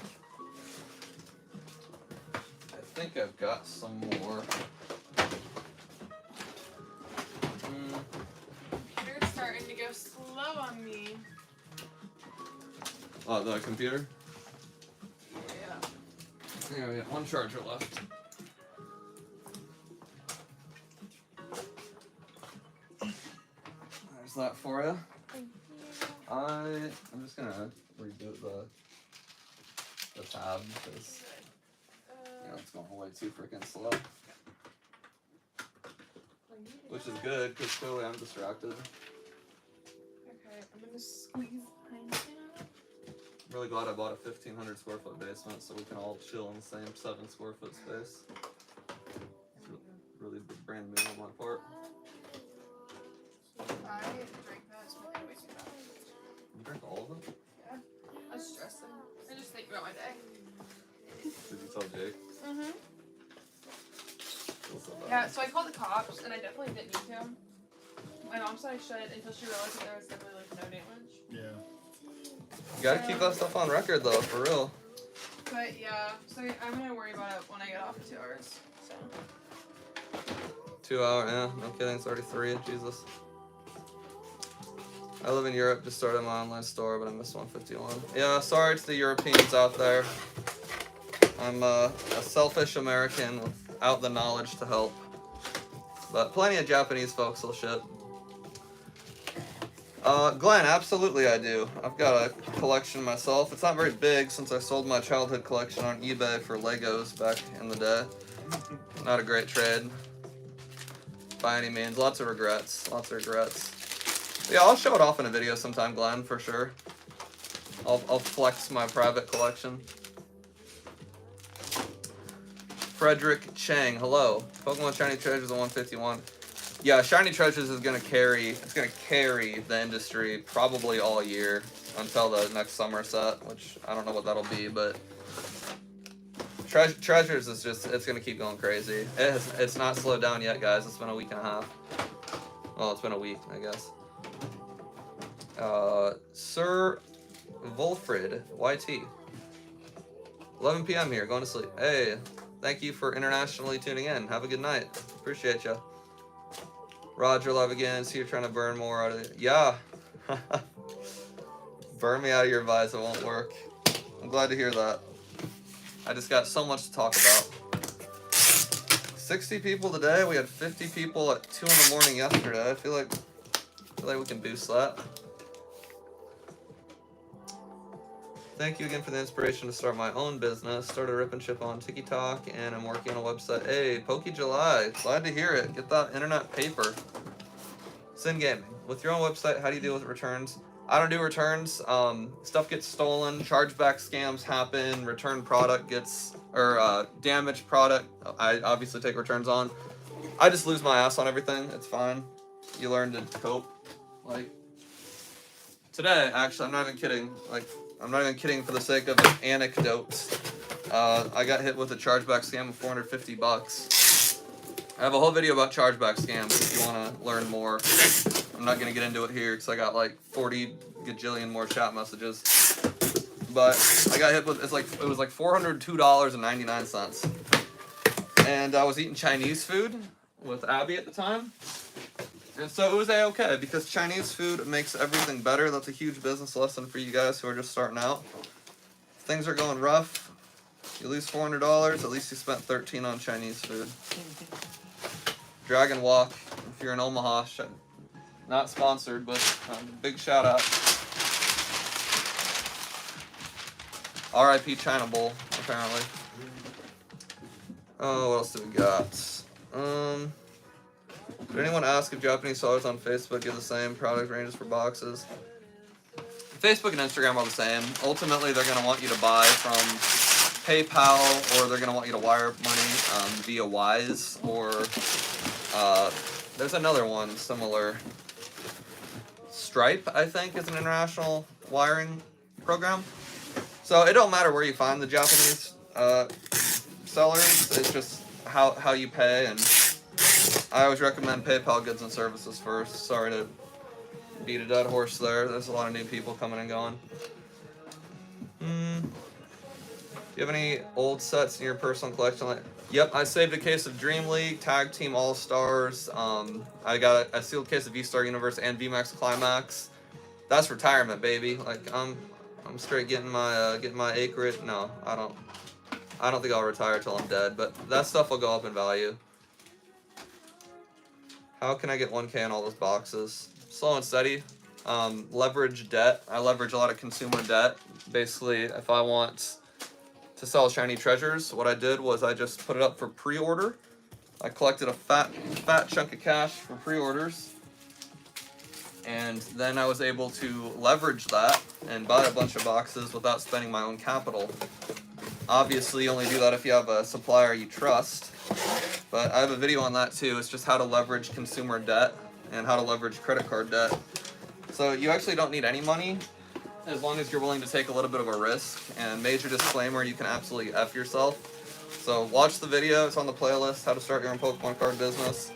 I think I've got some more. Computer's starting to go slow on me. Oh, the computer? Yeah. Yeah, we got one charger left. There's that for you. I'm just gonna reboot the tab because it's going way too freaking slow. Which is good because clearly I'm distracted. Okay, I'm gonna squeeze behind you. I'm really glad I bought a 1,500 square foot basement so we can all chill in the same 7 square foot space. It's really brand new on my part. I drank that smoothie way too fast. You drank all of it? Yeah. I was stressing. I just think about my day. Did you tell Jake? Mm-hmm. Feels so bad. Yeah, so I called the cops, and I definitely didn't need to. My mom said I should until she realized that there was definitely like no damage. Yeah. You gotta keep that stuff on record though, for real. But yeah, so I'm gonna worry about it when I get off in 2 hours. So. 2 hour, yeah, no kidding, it's already 3, Jesus. I live in Europe, just started my online store, but I missed 151. Yeah, sorry to the Europeans out there. I'm a selfish American without the knowledge to help. But plenty of Japanese folks will ship. Glenn, absolutely I do. I've got a collection myself. It's not very big since I sold my childhood collection on eBay for Legos back in the day. Not a great trade by any means. Lots of regrets. Yeah, I'll show it off in a video sometime, Glenn, for sure. I'll flex my private collection. Frederick Chang, hello. Pokemon Shiny Treasures at 151. Yeah, Shiny Treasures is gonna carry the industry probably all year until the next summer set, which I don't know what that'll be, but Treasures is just, it's gonna keep going crazy. It's not slowed down yet, guys. It's been a week and a half. Well, it's been a week, I guess. Sir Wolfrid, YT. 11 p.m. here, going to sleep. Hey, thank you for internationally tuning in. Have a good night. Appreciate ya. Roger Love again. See you're trying to burn more out of it. Yeah. Burn me out of your advice. It won't work. I'm glad to hear that. I just got so much to talk about. 60 people today. We had 50 people at 2 in the morning yesterday. I feel like we can boost that. Thank you again for the inspiration to start my own business. Started Rip and Ship on TikTok, and I'm working on a website. Hey, Poke July, glad to hear it. Get that internet paper. Sin Gaming, with your own website, how do you deal with returns? I don't do returns. Stuff gets stolen, chargeback scams happen, return product gets, or damaged product, I obviously take returns on. I just lose my ass on everything. It's fine. You learn to cope. Like, today, actually, I'm not even kidding. I'm not even kidding for the sake of an anecdote. I got hit with a chargeback scam of $450. I have a whole video about chargeback scams if you want to learn more. I'm not going to get into it here because I got like 40 gajillion more chat messages. But I got hit with, it was like $402.99. And I was eating Chinese food with Abby at the time. And so it was A-okay because Chinese food makes everything better. That's a huge business lesson for you guys who are just starting out. If things are going rough, you lose $400, at least you spent $13 on Chinese food. Dragon Walk, if you're in Omaha, not sponsored, but big shout out. R.I.P. China Bowl, apparently. Oh, what else do we got? Did anyone ask if Japanese sellers on Facebook give the same product ranges for boxes? Facebook and Instagram are the same. Ultimately, they're going to want you to buy from PayPal, or they're going to want you to wire money via Wise, or there's another one similar. Stripe, I think, is an international wiring program. So it don't matter where you find the Japanese sellers. It's just how you pay, and I always recommend PayPal goods and services first. Sorry to beat a dead horse there. There's a lot of new people coming and going. Do you have any old sets in your personal collection? Yep, I saved a case of Dream League, Tag Team All Stars. I got a sealed case of V-Star Universe and VMAX Climax. That's retirement, baby. Like I'm straight getting my acreage. No, I don't think I'll retire till I'm dead. But that stuff will go up in value. How can I get 1K on all those boxes? Slow and steady. Leverage debt. I leverage a lot of consumer debt. Basically, if I want to sell shiny treasures, what I did was I just put it up for pre-order. I collected a fat chunk of cash for pre-orders, and then I was able to leverage that and buy a bunch of boxes without spending my own capital. Obviously, you only do that if you have a supplier you trust, but I have a video on that too. It's just how to leverage consumer debt and how to leverage credit card debt. So you actually don't need any money, as long as you're willing to take a little bit of a risk. And major disclaimer, you can absolutely F yourself. So watch the video, it's on the playlist, how to start your own Pokemon card business.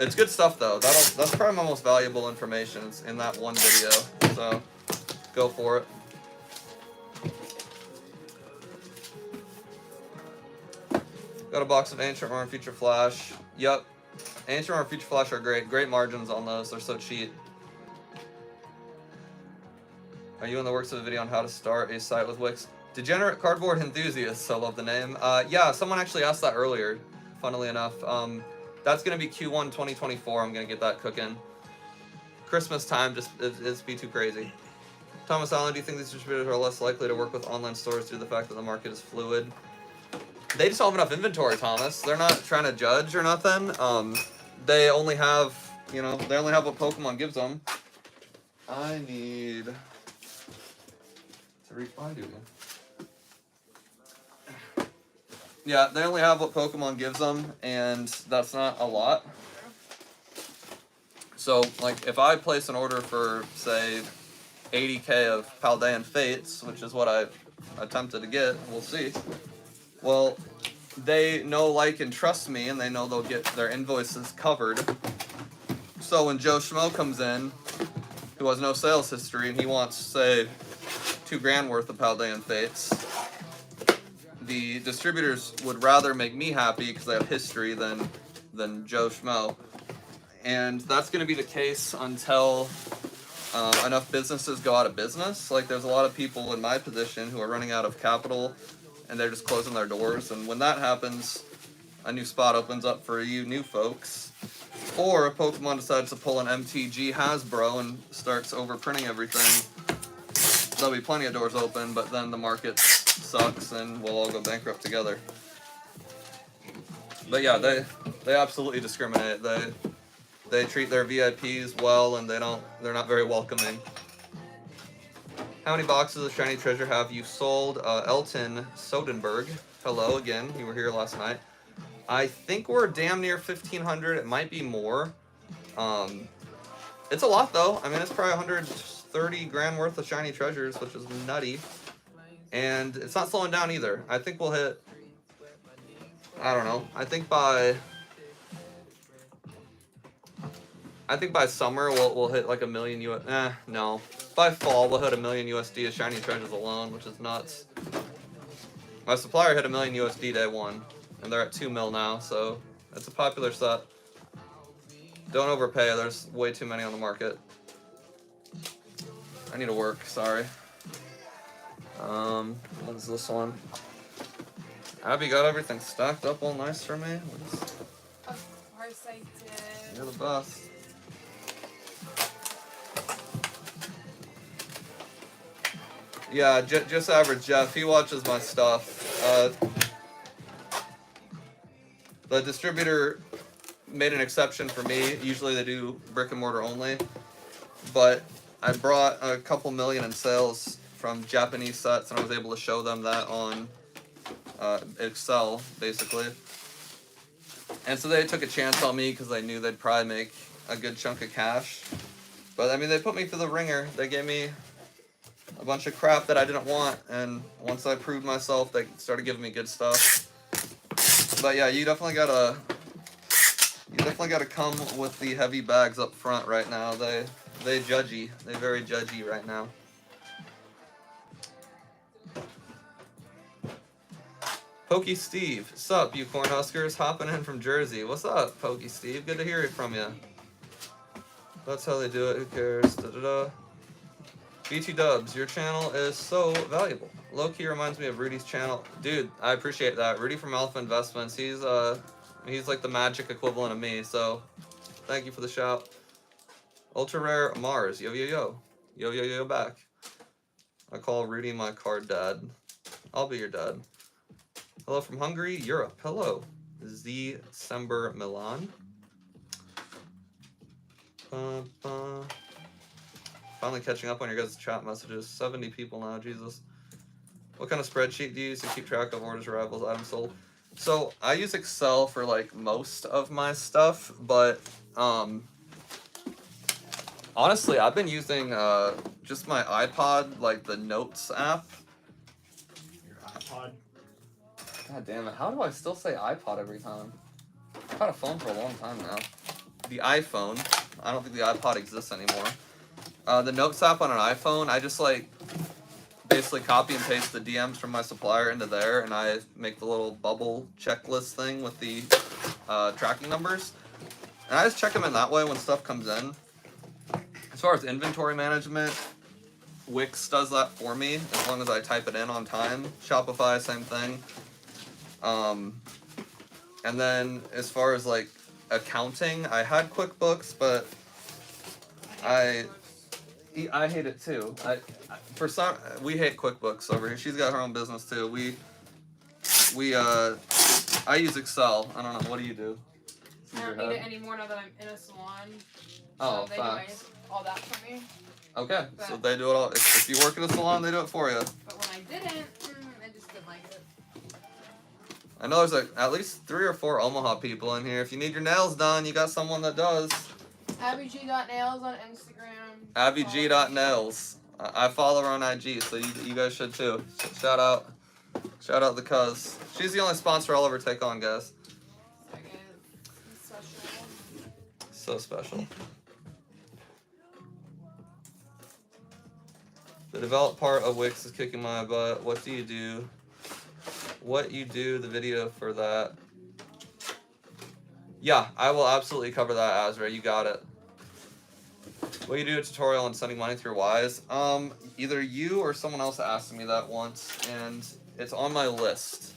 It's good stuff though. That's probably my most valuable information. It's in that one video. So go for it. Got a box of Ancient Armor and Future Flash. Yep. Ancient Armor and Future Flash are great. Great margins on those. They're so cheap. Are you in the works of a video on how to start a site with Wix? Degenerate Cardboard Enthusiasts, I love the name. Yeah, someone actually asked that earlier, funnily enough. That's going to be Q1 2024. I'm going to get that cooking. Christmas time, it's be too crazy. Thomas Allen, do you think these distributors are less likely to work with online stores due to the fact that the market is fluid? They just don't have enough inventory, Thomas. They're not trying to judge or nothing. They only have, they only have what Pokemon gives them. I need to reply to you. Yeah, they only have what Pokemon gives them, and that's not a lot. So, like, if I place an order for, say, 80K of Paldean Fates, which is what I attempted to get, we'll see. Well, they know, like, and trust me, and they know they'll get their invoices covered. So when Joe Schmo comes in, who has no sales history, and he wants, say, $2,000 worth of Paldean Fates, the distributors would rather make me happy because I have history than Joe Schmo. And that's going to be the case until enough businesses go out of business. Like, there's a lot of people in my position who are running out of capital, and they're just closing their doors. And when that happens, a new spot opens up for you new folks. Or if Pokemon decides to pull an MTG Hasbro and starts overprinting everything, there'll be plenty of doors open, but then the market sucks and we'll all go bankrupt together. But yeah, they absolutely discriminate. They treat their VIPs well, and they're not very welcoming. How many boxes of Shiny Treasure have you sold? Elton Sodenberg. Hello again. You were here last night. I think we're damn near 1,500. It might be more. It's a lot though. I mean, it's probably 130 grand worth of Shiny Treasures, which is nutty. And it's not slowing down either. I think we'll hit, I don't know. I think by summer we'll hit like $1 million no. By fall we'll hit $1 million USD of Shiny Treasures alone, which is nuts. My supplier hit $1 million USD day one, and they're at 2 mil now, so it's a popular set. Don't overpay, there's way too many on the market. I need to work, sorry. What is this one? Abby got everything stacked up all nice for me. Of course I did. You're the best. Yeah, just average Jeff. He watches my stuff. The distributor made an exception for me. Usually they do brick and mortar only, but I brought a couple million in sales from Japanese sets, and I was able to show them that on Excel, basically. And so they took a chance on me because they knew they'd probably make a good chunk of cash. But I mean, they put me through the ringer. They gave me a bunch of crap that I didn't want, and once I proved myself, they started giving me good stuff. But yeah, you definitely gotta come with the heavy bags up front right now. They judgy. They're very judgy right now. Pokey Steve, sup, you Cornhuskers? Hopping in from Jersey. What's up, Pokey Steve? Good to hear from you. That's how they do it. Who cares? Da da da. BT Dubs, your channel is so valuable. Low key reminds me of Rudy's channel. Dude, I appreciate that. Rudy from Alpha Investments. He's like the magic equivalent of me. So, thank you for the shout. Ultra rare Mars. Yo yo yo. Yo yo yo back. I call Rudy my card dad. I'll be your dad. Hello from Hungary, Europe. Hello. Z Sember Milan. Finally catching up on your guys' chat messages. 70 people now, Jesus. What kind of spreadsheet do you use to keep track of orders, arrivals, items sold? So I use Excel for like most of my stuff, but honestly, I've been using just my iPod, like the Notes app. Your iPod. God damn it! How do I still say iPod every time? I've had a phone for a long time now. The iPhone. I don't think the iPod exists anymore. The Notes app on an iPhone, I just like basically copy and paste the DMs from my supplier into there, and I make the little bubble checklist thing with the tracking numbers. And I just check them in that way when stuff comes in. As far as inventory management, Wix does that for me as long as I type it in on time. Shopify, same thing. And then as far as like accounting, I had QuickBooks, but I hate it too. We hate QuickBooks over here. She's got her own business too. I use Excel. I don't know. What do you do? I don't need it anymore now that I'm in a salon. Oh, so they do all that for me. Okay, so they do it all. If you work in a salon, they do it for you. But when I didn't, I just didn't like it. I know there's like at least 3 or 4 Omaha people in here. If you need your nails done, you got someone that does. AbbyG.nails on Instagram. AbbyG.nails. I follow her on IG, so you guys should too. Shout out the cuz. She's the only sponsor I'll ever take on, guys. So special. The developed part of Wix is kicking my butt. What do you do? The video for that. Yeah, I will absolutely cover that, Azra. You got it. Will you do a tutorial on sending money through Wise? Either you or someone else asked me that once, and it's on my list.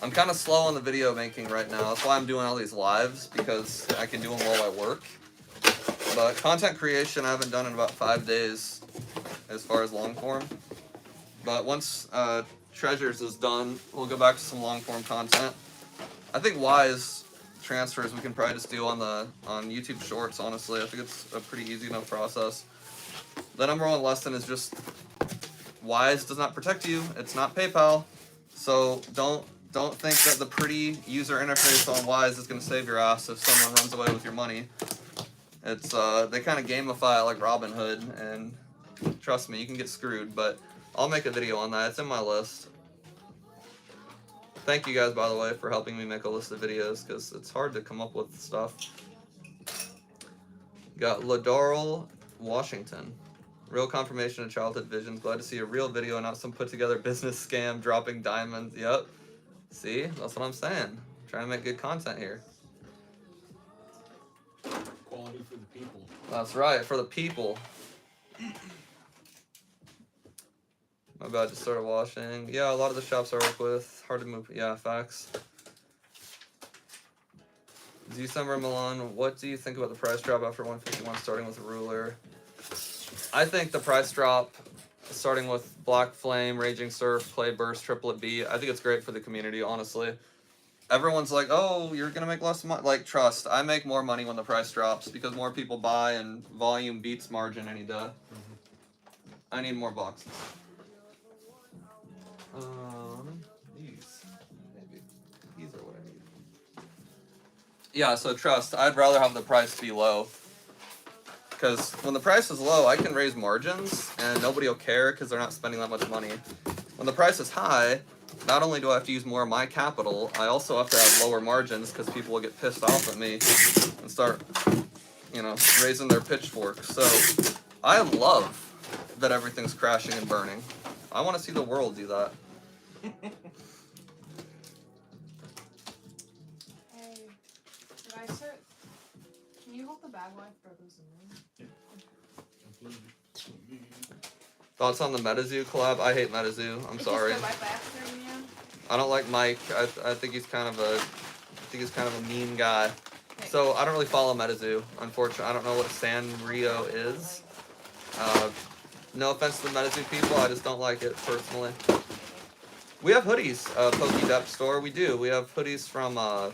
I'm kind of slow on the video making right now. That's why I'm doing all these lives, because I can do them while I work. But content creation I haven't done in about 5 days as far as long form. But once Treasures is done, we'll go back to some long form content. I think Wise transfers we can probably just do on YouTube Shorts, honestly. I think it's a pretty easy enough process. The number one lesson is just Wise does not protect you. It's not PayPal. So don't think that the pretty user interface on Wise is going to save your ass if someone runs away with your money. It's they kind of gamify it like Robinhood, and trust me, you can get screwed, but I'll make a video on that. It's in my list. Thank you guys, by the way, for helping me make a list of videos, because it's hard to come up with stuff. Got Ladoral, Washington. Real confirmation of childhood visions. Glad to see a real video, not some put-together business scam dropping diamonds. Yep. See? That's what I'm saying. Trying to make good content here. Quality for the people. That's right, for the people. My bad, just started washing. Yeah, a lot of the shops I work with, hard to move. Yeah, facts. December Milan, what do you think about the price drop after 151 starting with a ruler? I think the price drop, starting with Black Flame, Raging Surf, Play Burst, Triplet B, I think it's great for the community, honestly. Everyone's like, oh, you're going to make less money. Like, trust, I make more money when the price drops because more people buy and volume beats margin any day. I need more boxes. These. Maybe. These are what I need. Yeah, so trust, I'd rather have the price be low. Because when the price is low, I can raise margins and nobody will care because they're not spending that much money. When the price is high, not only do I have to use more of my capital, I also have to have lower margins because people will get pissed off at me and start, you know, raising their pitchforks. So I love that everything's crashing and burning. I want to see the world do that. Hey, did I start? Can you hold the bag while I throw those in there? Thoughts on the MetaZoo collab? I hate MetaZoo. I'm sorry. Just go right back there, yeah. I don't like Mike. I think he's kind of a mean guy. So I don't really follow MetaZoo. Unfortunately, I don't know what Sanrio is. No offense to the MetaZoo people, I just don't like it personally. We have hoodies, PokeDep store. We do. We have hoodies from actually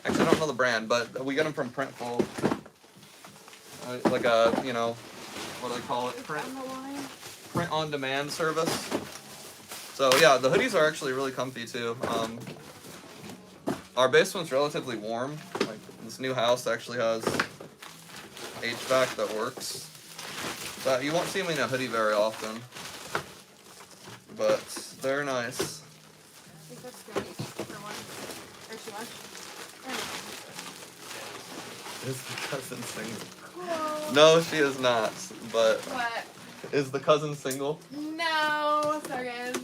I don't know the brand, but we get them from Printful. Like a, you know, what do they call it? Print on demand service. So yeah, the hoodies are actually really comfy too. Our basement's relatively warm. Like this new house actually has HVAC that works. But you won't see me in a hoodie very often. But they're nice. I think that's good for one. Or too much. Is the cousin single? Cool. No, she is not. But What? is the cousin single? No, sorry guys.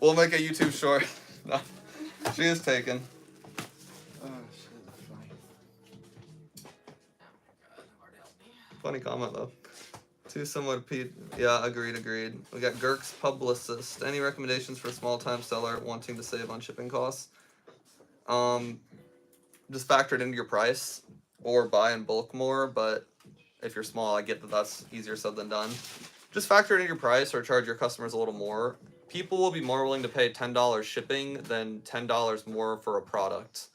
We'll make a YouTube short. No, she is taken. Oh shit, that's funny. Funny comment though. Too similar to Pete. Yeah, agreed. We got Girk's Publicist. Any recommendations for a small time seller wanting to save on shipping costs? Just factor it into your price or buy in bulk more, but if you're small, I get that that's easier said than done. Just factor it into your price or charge your customers a little more. People will be more willing to pay $10 shipping than $10 more for a product.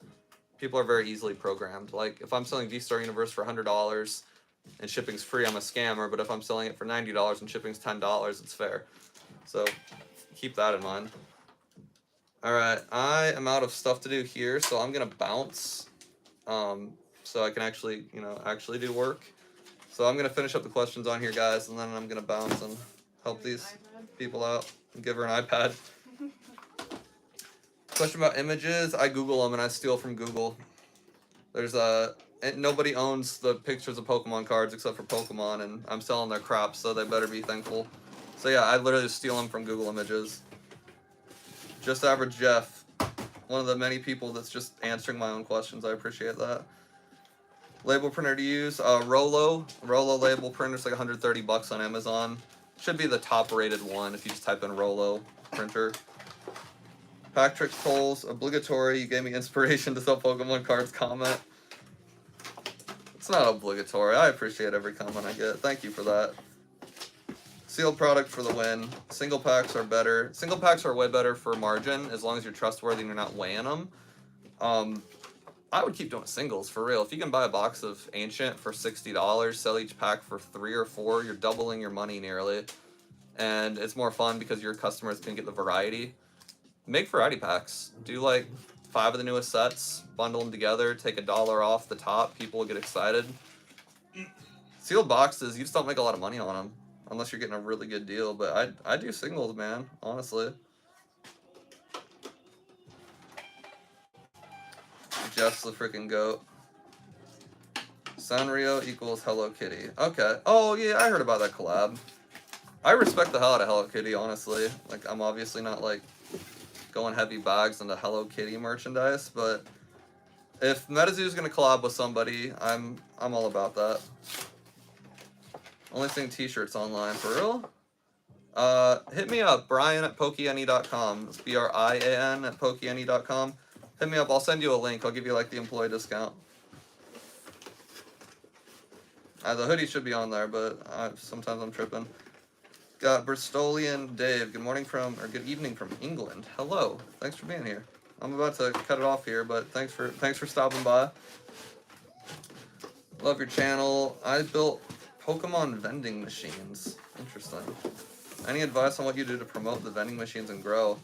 People are very easily programmed. Like, if I'm selling V-Star Universe for $100 and shipping's free, I'm a scammer, but if I'm selling it for $90 and shipping's $10, it's fair. So, keep that in mind. Alright, I am out of stuff to do here, so I'm gonna bounce. So I can actually, you know, actually do work. So I'm gonna finish up the questions on here, guys, and then I'm gonna bounce and help these people out and give her an iPad. Question about images. I Google them and I steal from Google. There's nobody owns the pictures of Pokemon cards except for Pokemon, and I'm selling their crap, so they better be thankful. So yeah, I literally steal them from Google Images. Just Average Jeff, one of the many people that's just answering my own questions. I appreciate that. Label printer to use, Rolo label printer's like $130 on Amazon. Should be the top rated one if you just type in Rolo printer. Patrick Coles, obligatory. You gave me inspiration to sell Pokemon cards comment. It's not obligatory. I appreciate every comment I get. Thank you for that. Sealed product for the win. Single packs are better. Single packs are way better for margin as long as you're trustworthy and you're not weighing them. I would keep doing singles for real. If you can buy a box of Ancient for $60, sell each pack for 3 or 4, you're doubling your money nearly. And it's more fun because your customers can get the variety. Make variety packs. Do like 5 of the newest sets, bundle them together, take $1 off the top, people will get excited. Sealed boxes, you just don't make a lot of money on them unless you're getting a really good deal, but I do singles, man, honestly. Jeff's the freaking goat. Sanrio equals Hello Kitty. Okay. Oh yeah, I heard about that collab. I respect the hell out of Hello Kitty, honestly. Like, I'm obviously not like going heavy bags into Hello Kitty merchandise, but if MetaZoo's gonna collab with somebody, I'm all about that. Only seeing t-shirts online, for real? Hit me up, Brian at PokeNE.com. It's BRIAN at PokeNE.com. Hit me up, I'll send you a link. I'll give you like the employee discount. The hoodie should be on there, but sometimes I'm tripping. Got Bristolian Dave. Good morning from, or good evening from England. Hello. Thanks for being here. I'm about to cut it off here, but thanks for stopping by. Love your channel. I built Pokemon vending machines. Interesting. Any advice on what you do to promote the vending machines and grow?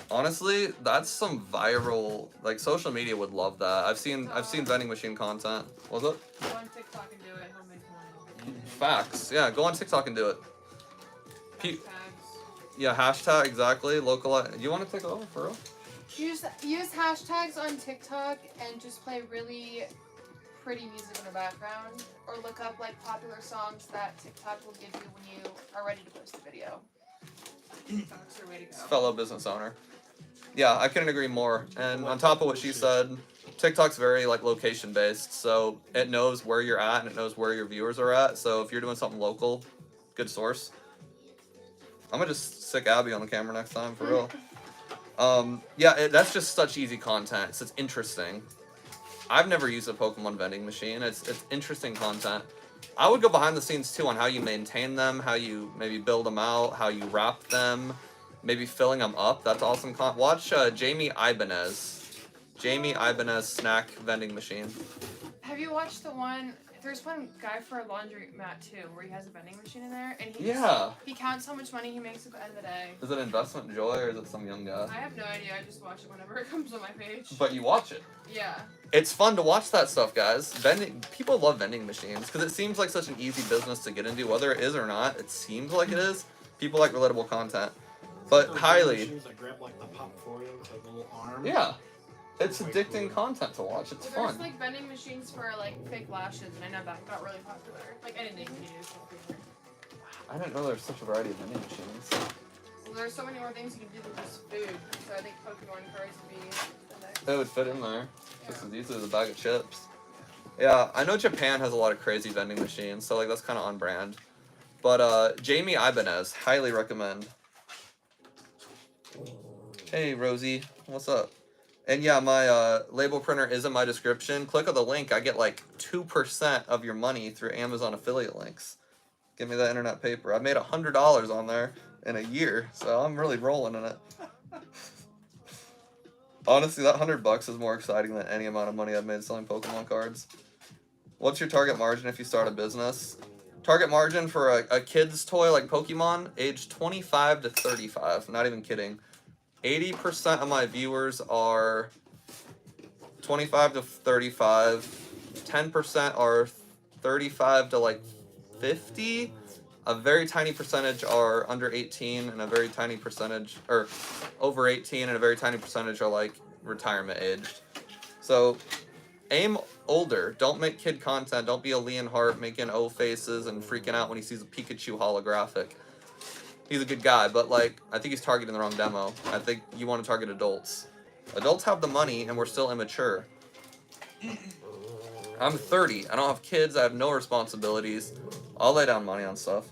Honestly, that's some viral, like, social media would love that. I've seen vending machine content. What's up? Go on TikTok and do it. He'll make money. Facts. Yeah, go on TikTok and do it. Hashtags. Yeah, hashtag, exactly. Localize. You want to take it over for real? Use hashtags on TikTok and just play really pretty music in the background, or look up like popular songs that TikTok will give you when you are ready to post the video. TikTok's your way to go. Fellow business owner. Yeah, I couldn't agree more. And on top of what she said, TikTok's very like location based, so it knows where you're at and it knows where your viewers are at. So if you're doing something local, good source. I'm gonna just stick Abby on the camera next time for real. Yeah, that's just such easy content. It's interesting. I've never used a Pokemon vending machine. It's interesting content. I would go behind the scenes too on how you maintain them, how you maybe build them out, how you wrap them, maybe filling them up. That's awesome. Watch Jamie Ibanez. Jamie Ibanez snack vending machine. Have you watched the one? There's one guy for a laundromat too, where he has a vending machine in there, and he counts how much money he makes at the end of the day. Is it Investment Joy or is it some young guy? I have no idea. I just watch it whenever it comes on my page. But you watch it. Yeah. It's fun to watch that stuff, guys. People love vending machines because it seems like such an easy business to get into, whether it is or not. It seems like it is. People like relatable content, but Those highly. machines that grab like the pop for you with like the little arm. Yeah, it's addicting content to watch. It's Well, there's fun. like vending machines for like fake lashes, and I know that got really popular. Like anything you can use. I didn't know there was such a variety of vending machines. Well, there's so many more things you can do than just food. So I think Pokemon cards would be the next. It would fit in there just as easily as a bag of chips. Yeah, I know Japan has a lot of crazy vending machines, so like that's kind of on brand. But Jamie Ibanez, highly recommend. Hey Rosie, what's up? And yeah, my label printer is in my description. Click on the link. I get like 2% of your money through Amazon affiliate links. Give me that internet paper. I made $100 on there in a year, so I'm really rolling in it. Honestly, that $100 is more exciting than any amount of money I've made selling Pokemon cards. What's your target margin if you start a business? Target margin for a kid's toy like Pokemon, age 25 to 35. Not even kidding. 80% of my viewers are 25 to 35. 10% are 35 to like 50. A very tiny percentage are under 18, and a very tiny percentage, or over 18, and a very tiny percentage are like retirement aged. So aim older. Don't make kid content. Don't be a Leonhardt making O faces and freaking out when he sees a Pikachu holographic. He's a good guy, but like I think he's targeting the wrong demo. I think you want to target adults. Adults have the money, and we're still immature. I'm 30. I don't have kids. I have no responsibilities. I'll lay down money on stuff.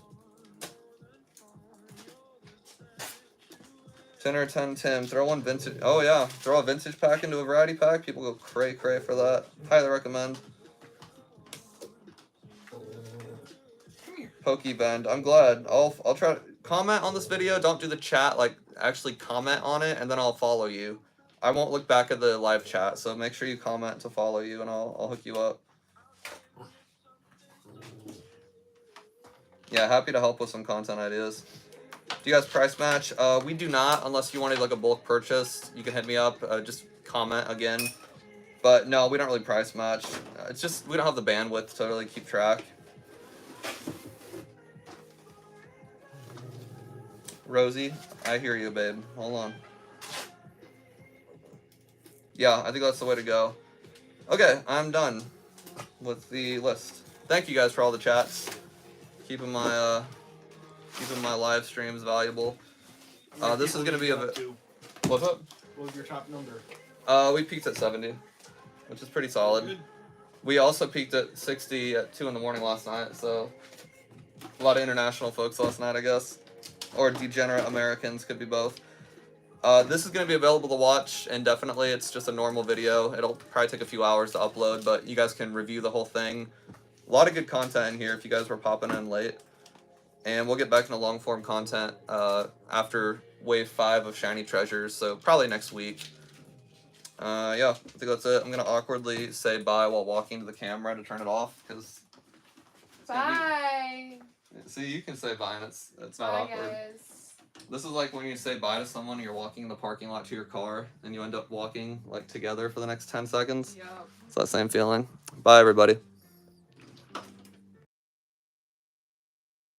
10 or 10 Tim. Throw one vintage. Oh yeah. Throw a vintage pack into a variety pack. People go cray for that. Highly recommend. Pokebend. I'm glad. I'll try to comment on this video. Don't do the chat. Like actually comment on it, and then I'll follow you. I won't look back at the live chat, so make sure you comment to follow you, and I'll hook you up. Yeah, happy to help with some content ideas. Do you guys price match? We do not, unless you wanted like a bulk purchase. You can hit me up. Just comment again. But no, we don't really price match. It's just we don't have the bandwidth to really keep track. Rosie, I hear you, babe. Hold on. Yeah, I think that's the way to go. Okay, I'm done with the list. Thank you guys for all the chats. Keeping my live streams valuable. This is gonna be a bit. What's up? What was your top number? We peaked at 70, which is pretty solid. We also peaked at 60 at 2 in the morning last night. So a lot of international folks last night, I guess, or degenerate Americans, could be both. This is gonna be available to watch indefinitely. It's just a normal video. It'll probably take a few hours to upload, but you guys can review the whole thing. A lot of good content in here if you guys were popping in late. And we'll get back into long form content after wave 5 of Shiny Treasures, so probably next week. Yeah, I think that's it. I'm gonna awkwardly say bye while walking to the camera to turn it off, because Bye. see, you can say bye and it's not Bye, awkward. guys. This is like when you say bye to someone and you're walking in the parking lot to your car and you end up walking like together for the next 10 seconds. Yup. It's that same feeling. Bye everybody.